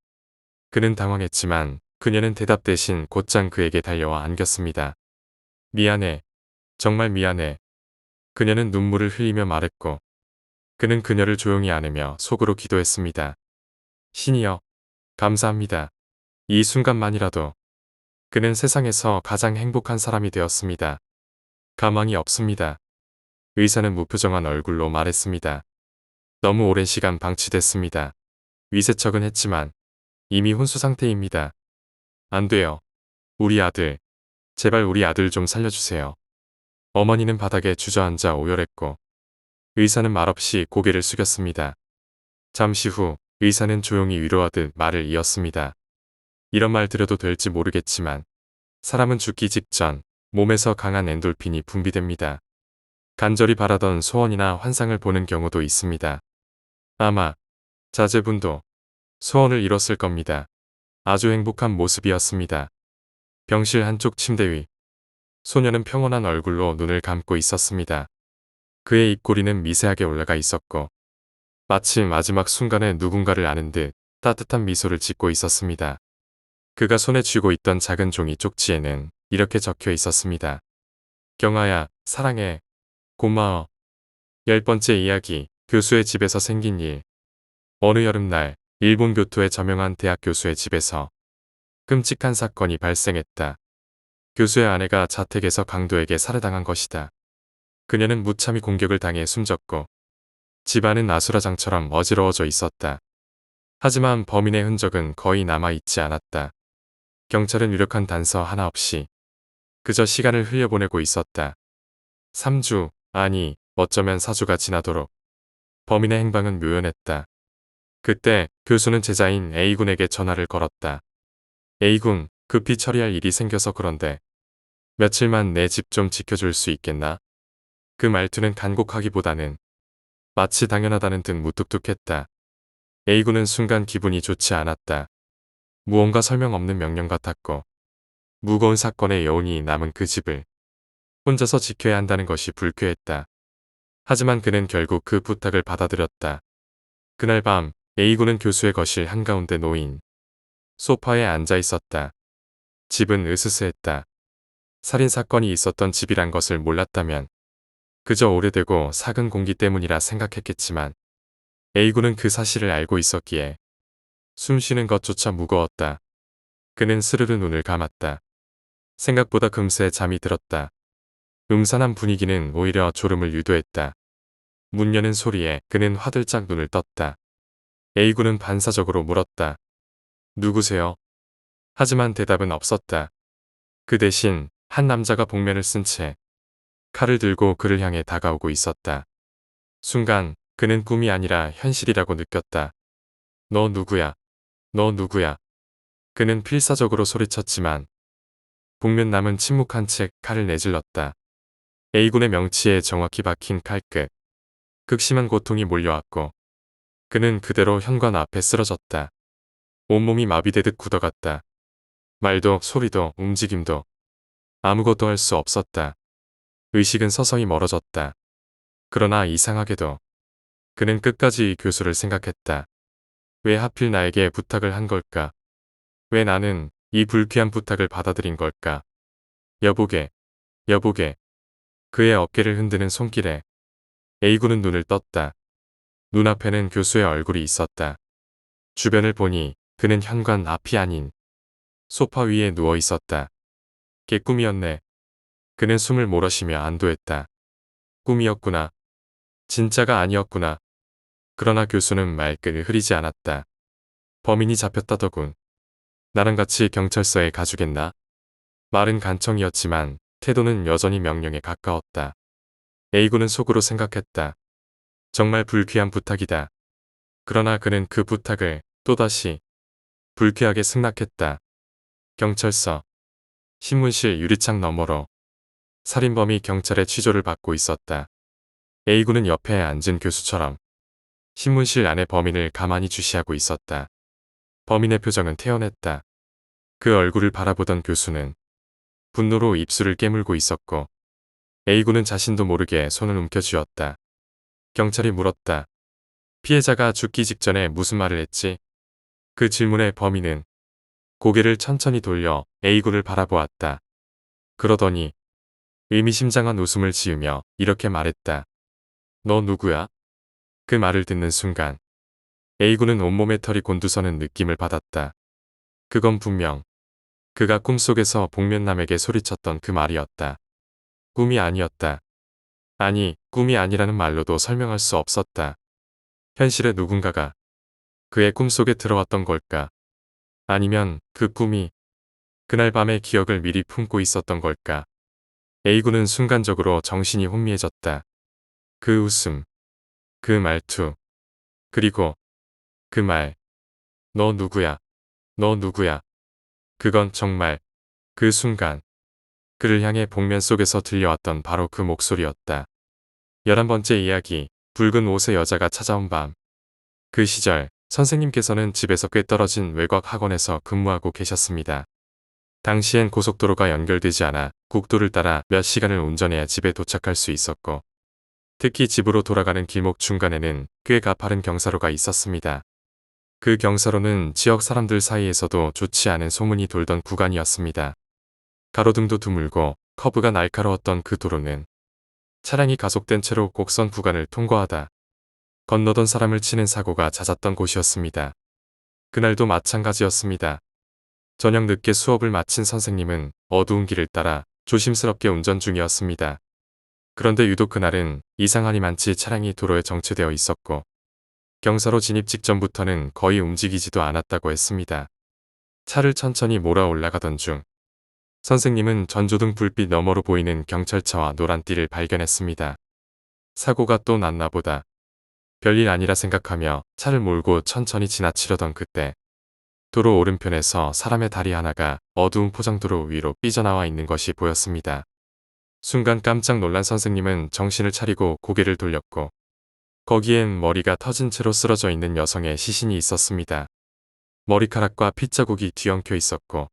그는 당황했지만 그녀는 대답 대신 곧장 그에게 달려와 안겼습니다. 미안해. 정말 미안해. 그녀는 눈물을 흘리며 말했고 그는 그녀를 조용히 안으며 속으로 기도했습니다. 신이여, 감사합니다. 이 순간만이라도 그는 세상에서 가장 행복한 사람이 되었습니다. 가망이 없습니다. 의사는 무표정한 얼굴로 말했습니다. 너무 오랜 시간 방치됐습니다. 위세척은 했지만 이미 혼수 상태입니다. 안 돼요. 우리 아들. 제발 우리 아들 좀 살려주세요. 어머니는 바닥에 주저앉아 오열했고 의사는 말없이 고개를 숙였습니다. 잠시 후 의사는 조용히 위로하듯 말을 이었습니다. 이런 말 드려도 될지 모르겠지만 사람은 죽기 직전 몸에서 강한 엔돌핀이 분비됩니다. 간절히 바라던 소원이나 환상을 보는 경우도 있습니다. 아마 자제분도 소원을 이뤘을 겁니다. 아주 행복한 모습이었습니다. 병실 한쪽 침대 위. 소녀는 평온한 얼굴로 눈을 감고 있었습니다. 그의 입꼬리는 미세하게 올라가 있었고 마치 마지막 순간에 누군가를 아는 듯 따뜻한 미소를 짓고 있었습니다. 그가 손에 쥐고 있던 작은 종이 쪽지에는 이렇게 적혀 있었습니다. 경아야, 사랑해. 고마워. 10번째 이야기, 교수의 집에서 생긴 일. 어느 여름날 일본 교토의 저명한 대학 교수의 집에서 끔찍한 사건이 발생했다. 교수의 아내가 자택에서 강도에게 살해당한 것이다. 그녀는 무참히 공격을 당해 숨졌고 집안은 아수라장처럼 어지러워져 있었다. 하지만 범인의 흔적은 거의 남아있지 않았다. 경찰은 유력한 단서 하나 없이 그저 시간을 흘려보내고 있었다. 3주, 아니 어쩌면 4주가 지나도록 범인의 행방은 묘연했다. 그때 교수는 제자인 A군에게 전화를 걸었다. A군, 급히 처리할 일이 생겨서 그런데 며칠만 내 집 좀 지켜줄 수 있겠나? 그 말투는 간곡하기보다는 마치 당연하다는 듯 무뚝뚝했다. A군은 순간 기분이 좋지 않았다. 무언가 설명 없는 명령 같았고 무거운 사건의 여운이 남은 그 집을 혼자서 지켜야 한다는 것이 불쾌했다. 하지만 그는 결국 그 부탁을 받아들였다. 그날 밤 A군은 교수의 거실 한가운데 놓인 소파에 앉아 있었다. 집은 으스스했다. 살인사건이 있었던 집이란 것을 몰랐다면 그저 오래되고 삭은 공기 때문이라 생각했겠지만 A군은 그 사실을 알고 있었기에 숨쉬는 것조차 무거웠다. 그는 스르르 눈을 감았다. 생각보다 금세 잠이 들었다. 음산한 분위기는 오히려 졸음을 유도했다. 문 여는 소리에 그는 화들짝 눈을 떴다. A군은 반사적으로 물었다. 누구세요? 하지만 대답은 없었다. 그 대신 한 남자가 복면을 쓴 채 칼을 들고 그를 향해 다가오고 있었다. 순간 그는 꿈이 아니라 현실이라고 느꼈다. 너 누구야? 너 누구야? 그는 필사적으로 소리쳤지만 복면남은 침묵한 채 칼을 내질렀다. A군의 명치에 정확히 박힌 칼끝. 극심한 고통이 몰려왔고 그는 그대로 현관 앞에 쓰러졌다. 온몸이 마비되듯 굳어갔다. 말도 소리도 움직임도 아무것도 할 수 없었다. 의식은 서서히 멀어졌다. 그러나 이상하게도 그는 끝까지 이 교수를 생각했다. 왜 하필 나에게 부탁을 한 걸까? 왜 나는 이 불쾌한 부탁을 받아들인 걸까? 여보게, 여보게. 그의 어깨를 흔드는 손길에 A군은 눈을 떴다. 눈앞에는 교수의 얼굴이 있었다. 주변을 보니 그는 현관 앞이 아닌 소파 위에 누워 있었다. 개꿈이었네. 그는 숨을 몰아쉬며 안도했다. 꿈이었구나. 진짜가 아니었구나. 그러나 교수는 말끝을 흐리지 않았다. 범인이 잡혔다더군. 나랑 같이 경찰서에 가주겠나? 말은 간청이었지만 태도는 여전히 명령에 가까웠다. A군은 속으로 생각했다. 정말 불쾌한 부탁이다. 그러나 그는 그 부탁을 또다시 불쾌하게 승낙했다. 경찰서. 신문실 유리창 너머로 살인범이 경찰의 취조를 받고 있었다. A군은 옆에 앉은 교수처럼 신문실 안의 범인을 가만히 주시하고 있었다. 범인의 표정은 태연했다. 그 얼굴을 바라보던 교수는 분노로 입술을 깨물고 있었고 A군은 자신도 모르게 손을 움켜쥐었다. 경찰이 물었다. 피해자가 죽기 직전에 무슨 말을 했지? 그 질문에 범인은 고개를 천천히 돌려 A군을 바라보았다. 그러더니 의미심장한 웃음을 지으며 이렇게 말했다. 너 누구야? 그 말을 듣는 순간 A군은 온몸에 털이 곤두서는 느낌을 받았다. 그건 분명 그가 꿈속에서 복면남에게 소리쳤던 그 말이었다. 꿈이 아니었다. 아니, 꿈이 아니라는 말로도 설명할 수 없었다. 현실의 누군가가 그의 꿈속에 들어왔던 걸까? 아니면 그 꿈이 그날 밤의 기억을 미리 품고 있었던 걸까? A군은 순간적으로 정신이 혼미해졌다. 그 웃음, 그 말투, 그리고 그 말. 너 누구야? 너 누구야? 그건 정말 그 순간 그를 향해 복면 속에서 들려왔던 바로 그 목소리였다. 11번째 이야기, 붉은 옷의 여자가 찾아온 밤. 그 시절 선생님께서는 집에서 꽤 떨어진 외곽 학원에서 근무하고 계셨습니다. 당시엔 고속도로가 연결되지 않아 국도를 따라 몇 시간을 운전해야 집에 도착할 수 있었고 특히 집으로 돌아가는 길목 중간에는 꽤 가파른 경사로가 있었습니다. 그 경사로는 지역 사람들 사이에서도 좋지 않은 소문이 돌던 구간이었습니다. 가로등도 드물고 커브가 날카로웠던 그 도로는 차량이 가속된 채로 곡선 구간을 통과하다 건너던 사람을 치는 사고가 잦았던 곳이었습니다. 그날도 마찬가지였습니다. 저녁 늦게 수업을 마친 선생님은 어두운 길을 따라 조심스럽게 운전 중이었습니다. 그런데 유독 그날은 이상하니 많지 차량이 도로에 정체되어 있었고 경사로 진입 직전부터는 거의 움직이지도 않았다고 했습니다. 차를 천천히 몰아 올라가던 중 선생님은 전조등 불빛 너머로 보이는 경찰차와 노란띠를 발견했습니다. 사고가 또 났나 보다. 별일 아니라 생각하며 차를 몰고 천천히 지나치려던 그때 도로 오른편에서 사람의 다리 하나가 어두운 포장도로 위로 삐져나와 있는 것이 보였습니다. 순간 깜짝 놀란 선생님은 정신을 차리고 고개를 돌렸고 거기엔 머리가 터진 채로 쓰러져 있는 여성의 시신이 있었습니다. 머리카락과 핏자국이 뒤엉켜 있었고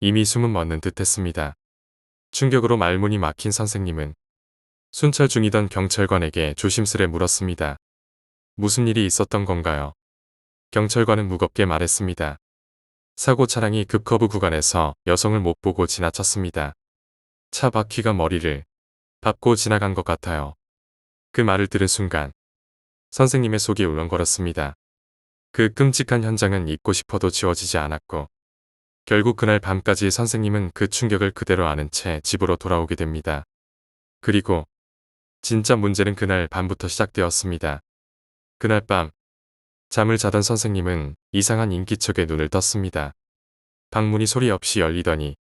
이미 숨은 멎는 듯 했습니다. 충격으로 말문이 막힌 선생님은 순찰 중이던 경찰관에게 조심스레 물었습니다. 무슨 일이 있었던 건가요? 경찰관은 무겁게 말했습니다. 사고 차량이 급커브 구간에서 여성을 못 보고 지나쳤습니다. 차 바퀴가 머리를 밟고 지나간 것 같아요. 그 말을 들은 순간 선생님의 속이 울렁거렸습니다. 그 끔찍한 현장은 잊고 싶어도 지워지지 않았고 결국 그날 밤까지 선생님은 그 충격을 그대로 아는 채 집으로 돌아오게 됩니다. 그리고 진짜 문제는 그날 밤부터 시작되었습니다. 그날 밤 잠을 자던 선생님은 이상한 인기척에 눈을 떴습니다. 방문이 소리 없이 열리더니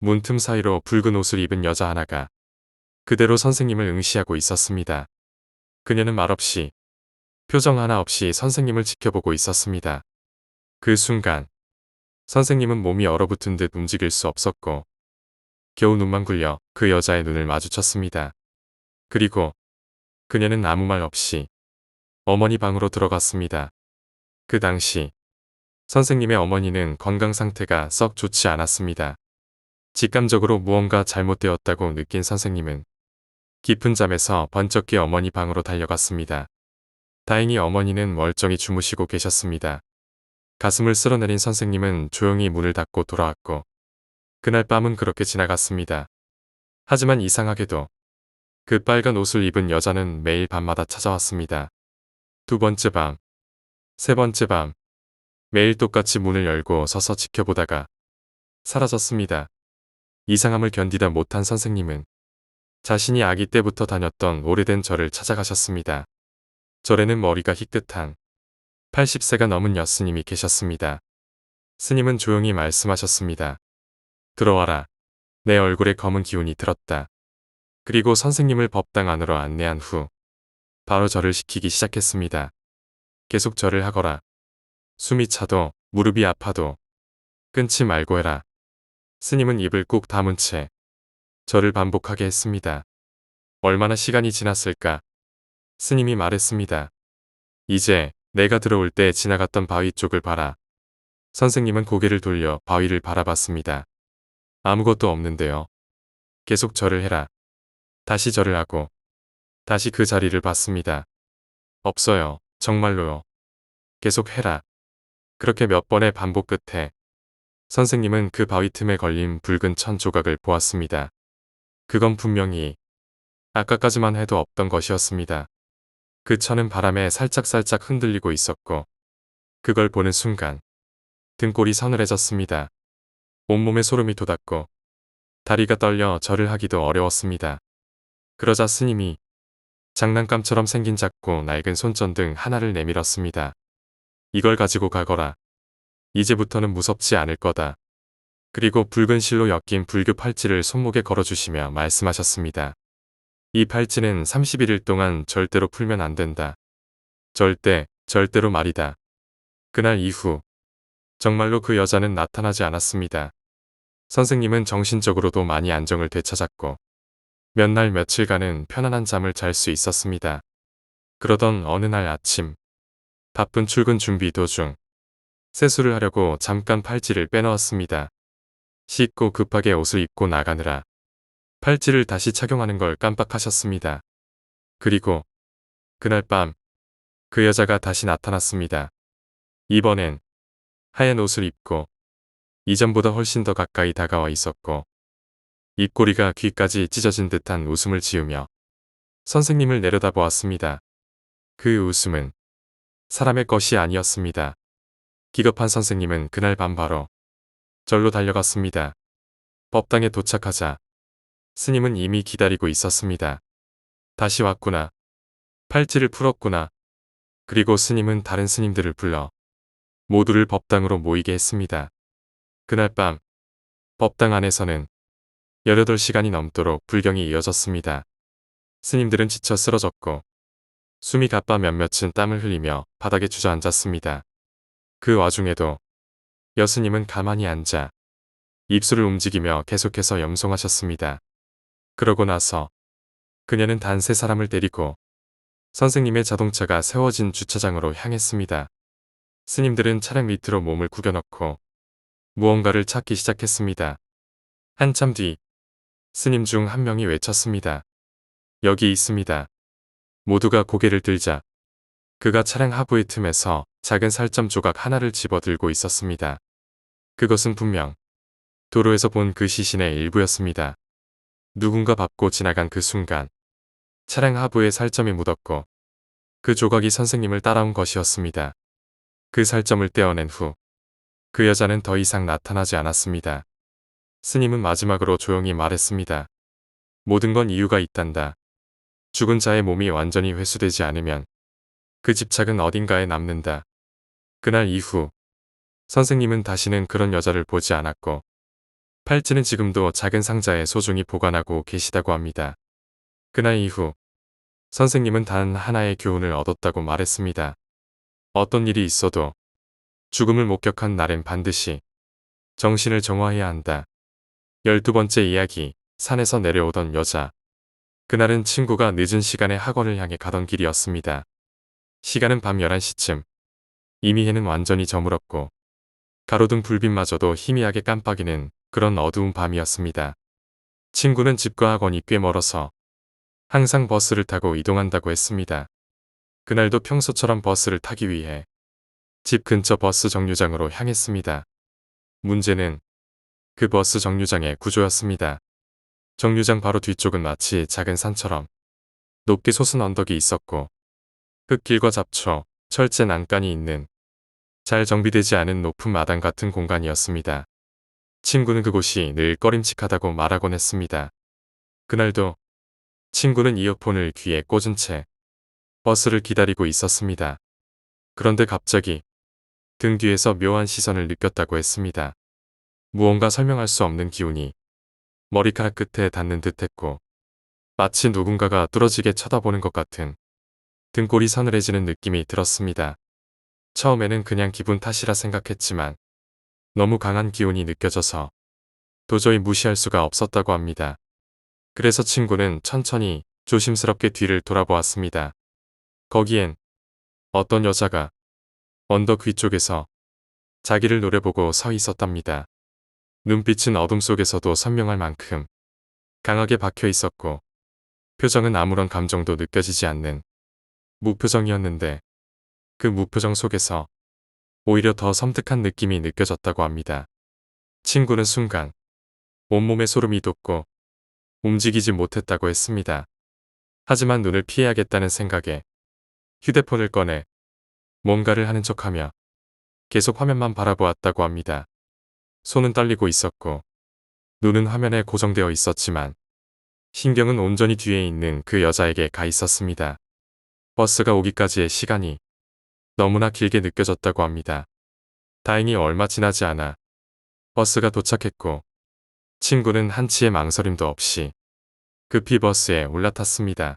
문틈 사이로 붉은 옷을 입은 여자 하나가 그대로 선생님을 응시하고 있었습니다. 그녀는 말없이 표정 하나 없이 선생님을 지켜보고 있었습니다. 그 순간 선생님은 몸이 얼어붙은 듯 움직일 수 없었고 겨우 눈만 굴려 그 여자의 눈을 마주쳤습니다. 그리고 그녀는 아무 말 없이 어머니 방으로 들어갔습니다. 그 당시 선생님의 어머니는 건강 상태가 썩 좋지 않았습니다. 직감적으로 무언가 잘못되었다고 느낀 선생님은 깊은 잠에서 번쩍 깨 어머니 방으로 달려갔습니다. 다행히 어머니는 멀쩡히 주무시고 계셨습니다. 가슴을 쓸어내린 선생님은 조용히 문을 닫고 돌아왔고 그날 밤은 그렇게 지나갔습니다. 하지만 이상하게도 그 빨간 옷을 입은 여자는 매일 밤마다 찾아왔습니다. 두 번째 밤, 세 번째 밤, 매일 똑같이 문을 열고 서서 지켜보다가 사라졌습니다. 이상함을 견디다 못한 선생님은 자신이 아기 때부터 다녔던 오래된 절을 찾아가셨습니다. 절에는 머리가 희끗한 80세가 넘은 여스님이 계셨습니다. 스님은 조용히 말씀하셨습니다. 들어와라. 내 얼굴에 검은 기운이 들었다. 그리고 선생님을 법당 안으로 안내한 후 바로 절을 시키기 시작했습니다. 계속 절을 하거라. 숨이 차도 무릎이 아파도 끊지 말고 해라. 스님은 입을 꾹 다문 채 절을 반복하게 했습니다. 얼마나 시간이 지났을까? 스님이 말했습니다. 이제 내가 들어올 때 지나갔던 바위 쪽을 봐라. 선생님은 고개를 돌려 바위를 바라봤습니다. 아무것도 없는데요. 계속 절을 해라. 다시 절을 하고 다시 그 자리를 봤습니다. 없어요. 정말로요. 계속 해라. 그렇게 몇 번의 반복 끝에 선생님은 그 바위 틈에 걸린 붉은 천 조각을 보았습니다. 그건 분명히 아까까지만 해도 없던 것이었습니다. 그 천은 바람에 살짝살짝 흔들리고 있었고 그걸 보는 순간 등골이 서늘해졌습니다. 온몸에 소름이 돋았고 다리가 떨려 절을 하기도 어려웠습니다. 그러자 스님이 장난감처럼 생긴 작고 낡은 손전등 하나를 내밀었습니다. 이걸 가지고 가거라. 이제부터는 무섭지 않을 거다. 그리고 붉은 실로 엮인 불교 팔찌를 손목에 걸어주시며 말씀하셨습니다. 이 팔찌는 31일 동안 절대로 풀면 안 된다. 절대로 말이다. 그날 이후 정말로 그 여자는 나타나지 않았습니다. 선생님은 정신적으로도 많이 안정을 되찾았고 몇 날 며칠간은 편안한 잠을 잘 수 있었습니다. 그러던 어느 날 아침 바쁜 출근 준비 도중 세수를 하려고 잠깐 팔찌를 빼놓았습니다. 씻고 급하게 옷을 입고 나가느라 팔찌를 다시 착용하는 걸 깜빡하셨습니다. 그리고 그날 밤 그 여자가 다시 나타났습니다. 이번엔 하얀 옷을 입고 이전보다 훨씬 더 가까이 다가와 있었고 입꼬리가 귀까지 찢어진 듯한 웃음을 지으며 선생님을 내려다보았습니다. 그 웃음은 사람의 것이 아니었습니다. 기겁한 선생님은 그날 밤 바로 절로 달려갔습니다. 법당에 도착하자 스님은 이미 기다리고 있었습니다. 다시 왔구나. 팔찌를 풀었구나. 그리고 스님은 다른 스님들을 불러 모두를 법당으로 모이게 했습니다. 그날 밤 법당 안에서는 18시간이 넘도록 불경이 이어졌습니다. 스님들은 지쳐 쓰러졌고 숨이 가빠 몇몇은 땀을 흘리며 바닥에 주저앉았습니다. 그 와중에도 여스님은 가만히 앉아 입술을 움직이며 계속해서 염송하셨습니다. 그러고 나서 그녀는 단 3사람을 데리고 선생님의 자동차가 세워진 주차장으로 향했습니다. 스님들은 차량 밑으로 몸을 구겨넣고 무언가를 찾기 시작했습니다. 한참 뒤 스님 중 한 명이 외쳤습니다. 여기 있습니다. 모두가 고개를 들자 그가 차량 하부의 틈에서 작은 살점 조각 하나를 집어들고 있었습니다. 그것은 분명 도로에서 본 그 시신의 일부였습니다. 누군가 밟고 지나간 그 순간 차량 하부에 살점이 묻었고 그 조각이 선생님을 따라온 것이었습니다. 그 살점을 떼어낸 후 그 여자는 더 이상 나타나지 않았습니다. 스님은 마지막으로 조용히 말했습니다. 모든 건 이유가 있단다. 죽은 자의 몸이 완전히 회수되지 않으면 그 집착은 어딘가에 남는다. 그날 이후 선생님은 다시는 그런 여자를 보지 않았고 팔찌는 지금도 작은 상자에 소중히 보관하고 계시다고 합니다. 그날 이후 선생님은 단 하나의 교훈을 얻었다고 말했습니다. 어떤 일이 있어도 죽음을 목격한 날엔 반드시 정신을 정화해야 한다. 12번째 이야기, 산에서 내려오던 여자. 그날은 친구가 늦은 시간에 학원을 향해 가던 길이었습니다. 시간은 밤 11시쯤. 이미 해는 완전히 저물었고 가로등 불빛마저도 희미하게 깜빡이는 그런 어두운 밤이었습니다. 친구는 집과 학원이 꽤 멀어서 항상 버스를 타고 이동한다고 했습니다. 그날도 평소처럼 버스를 타기 위해 집 근처 버스 정류장으로 향했습니다. 문제는 그 버스 정류장의 구조였습니다. 정류장 바로 뒤쪽은 마치 작은 산처럼 높게 솟은 언덕이 있었고 흙길과 잡초, 철제 난간이 있는 잘 정비되지 않은 높은 마당 같은 공간이었습니다. 친구는 그곳이 늘 꺼림칙하다고 말하곤 했습니다. 그날도 친구는 이어폰을 귀에 꽂은 채 버스를 기다리고 있었습니다. 그런데 갑자기 등 뒤에서 묘한 시선을 느꼈다고 했습니다. 무언가 설명할 수 없는 기운이 머리카락 끝에 닿는 듯했고 마치 누군가가 뚫어지게 쳐다보는 것 같은 등골이 서늘해지는 느낌이 들었습니다. 처음에는 그냥 기분 탓이라 생각했지만 너무 강한 기운이 느껴져서 도저히 무시할 수가 없었다고 합니다. 그래서 친구는 천천히 조심스럽게 뒤를 돌아보았습니다. 거기엔 어떤 여자가 언덕 위쪽에서 자기를 노려보고 서 있었답니다. 눈빛은 어둠 속에서도 선명할 만큼 강하게 박혀 있었고 표정은 아무런 감정도 느껴지지 않는 무표정이었는데 그 무표정 속에서 오히려 더 섬뜩한 느낌이 느껴졌다고 합니다. 친구는 순간 온몸에 소름이 돋고 움직이지 못했다고 했습니다. 하지만 눈을 피해야겠다는 생각에 휴대폰을 꺼내 뭔가를 하는 척하며 계속 화면만 바라보았다고 합니다. 손은 떨리고 있었고 눈은 화면에 고정되어 있었지만 신경은 온전히 뒤에 있는 그 여자에게 가 있었습니다. 버스가 오기까지의 시간이 너무나 길게 느껴졌다고 합니다. 다행히 얼마 지나지 않아 버스가 도착했고 친구는 한치의 망설임도 없이 급히 버스에 올라탔습니다.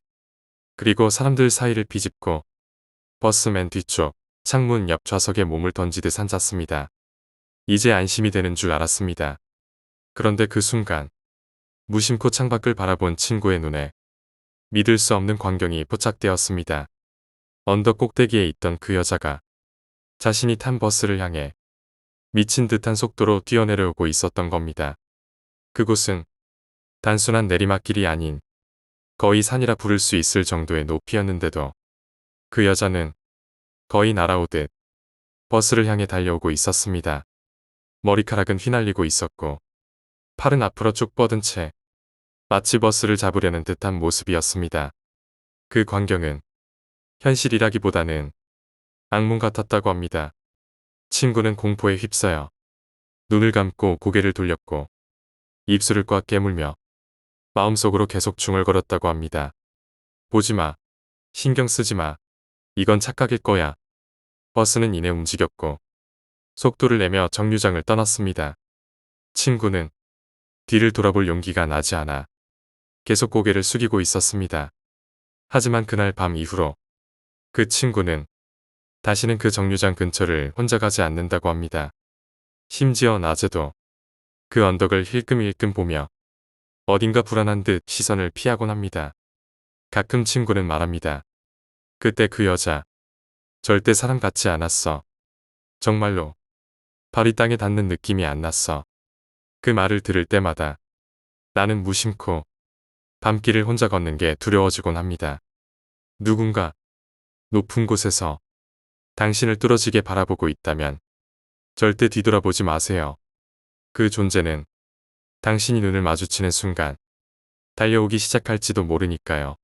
그리고 사람들 사이를 비집고 버스 맨 뒤쪽 창문 옆 좌석에 몸을 던지듯 앉았습니다. 이제 안심이 되는 줄 알았습니다. 그런데 그 순간 무심코 창밖을 바라본 친구의 눈에 믿을 수 없는 광경이 포착되었습니다. 언덕 꼭대기에 있던 그 여자가 자신이 탄 버스를 향해 미친 듯한 속도로 뛰어내려오고 있었던 겁니다. 그곳은 단순한 내리막길이 아닌 거의 산이라 부를 수 있을 정도의 높이였는데도 그 여자는 거의 날아오듯 버스를 향해 달려오고 있었습니다. 머리카락은 휘날리고 있었고 팔은 앞으로 쭉 뻗은 채 마치 버스를 잡으려는 듯한 모습이었습니다. 그 광경은 현실이라기보다는 악몽 같았다고 합니다. 친구는 공포에 휩싸여 눈을 감고 고개를 돌렸고 입술을 꽉 깨물며 마음속으로 계속 중얼거렸다고 합니다. 보지마. 신경 쓰지마. 이건 착각일 거야. 버스는 이내 움직였고 속도를 내며 정류장을 떠났습니다. 친구는 뒤를 돌아볼 용기가 나지 않아 계속 고개를 숙이고 있었습니다. 하지만 그날 밤 이후로 그 친구는 다시는 그 정류장 근처를 혼자 가지 않는다고 합니다. 심지어 낮에도 그 언덕을 힐끔힐끔 보며 어딘가 불안한 듯 시선을 피하곤 합니다. 가끔 친구는 말합니다. 그때 그 여자 절대 사람 같지 않았어. 정말로 발이 땅에 닿는 느낌이 안 났어. 그 말을 들을 때마다 나는 무심코 밤길을 혼자 걷는 게 두려워지곤 합니다. 누군가 높은 곳에서 당신을 뚫어지게 바라보고 있다면 절대 뒤돌아보지 마세요. 그 존재는 당신이 눈을 마주치는 순간 달려오기 시작할지도 모르니까요.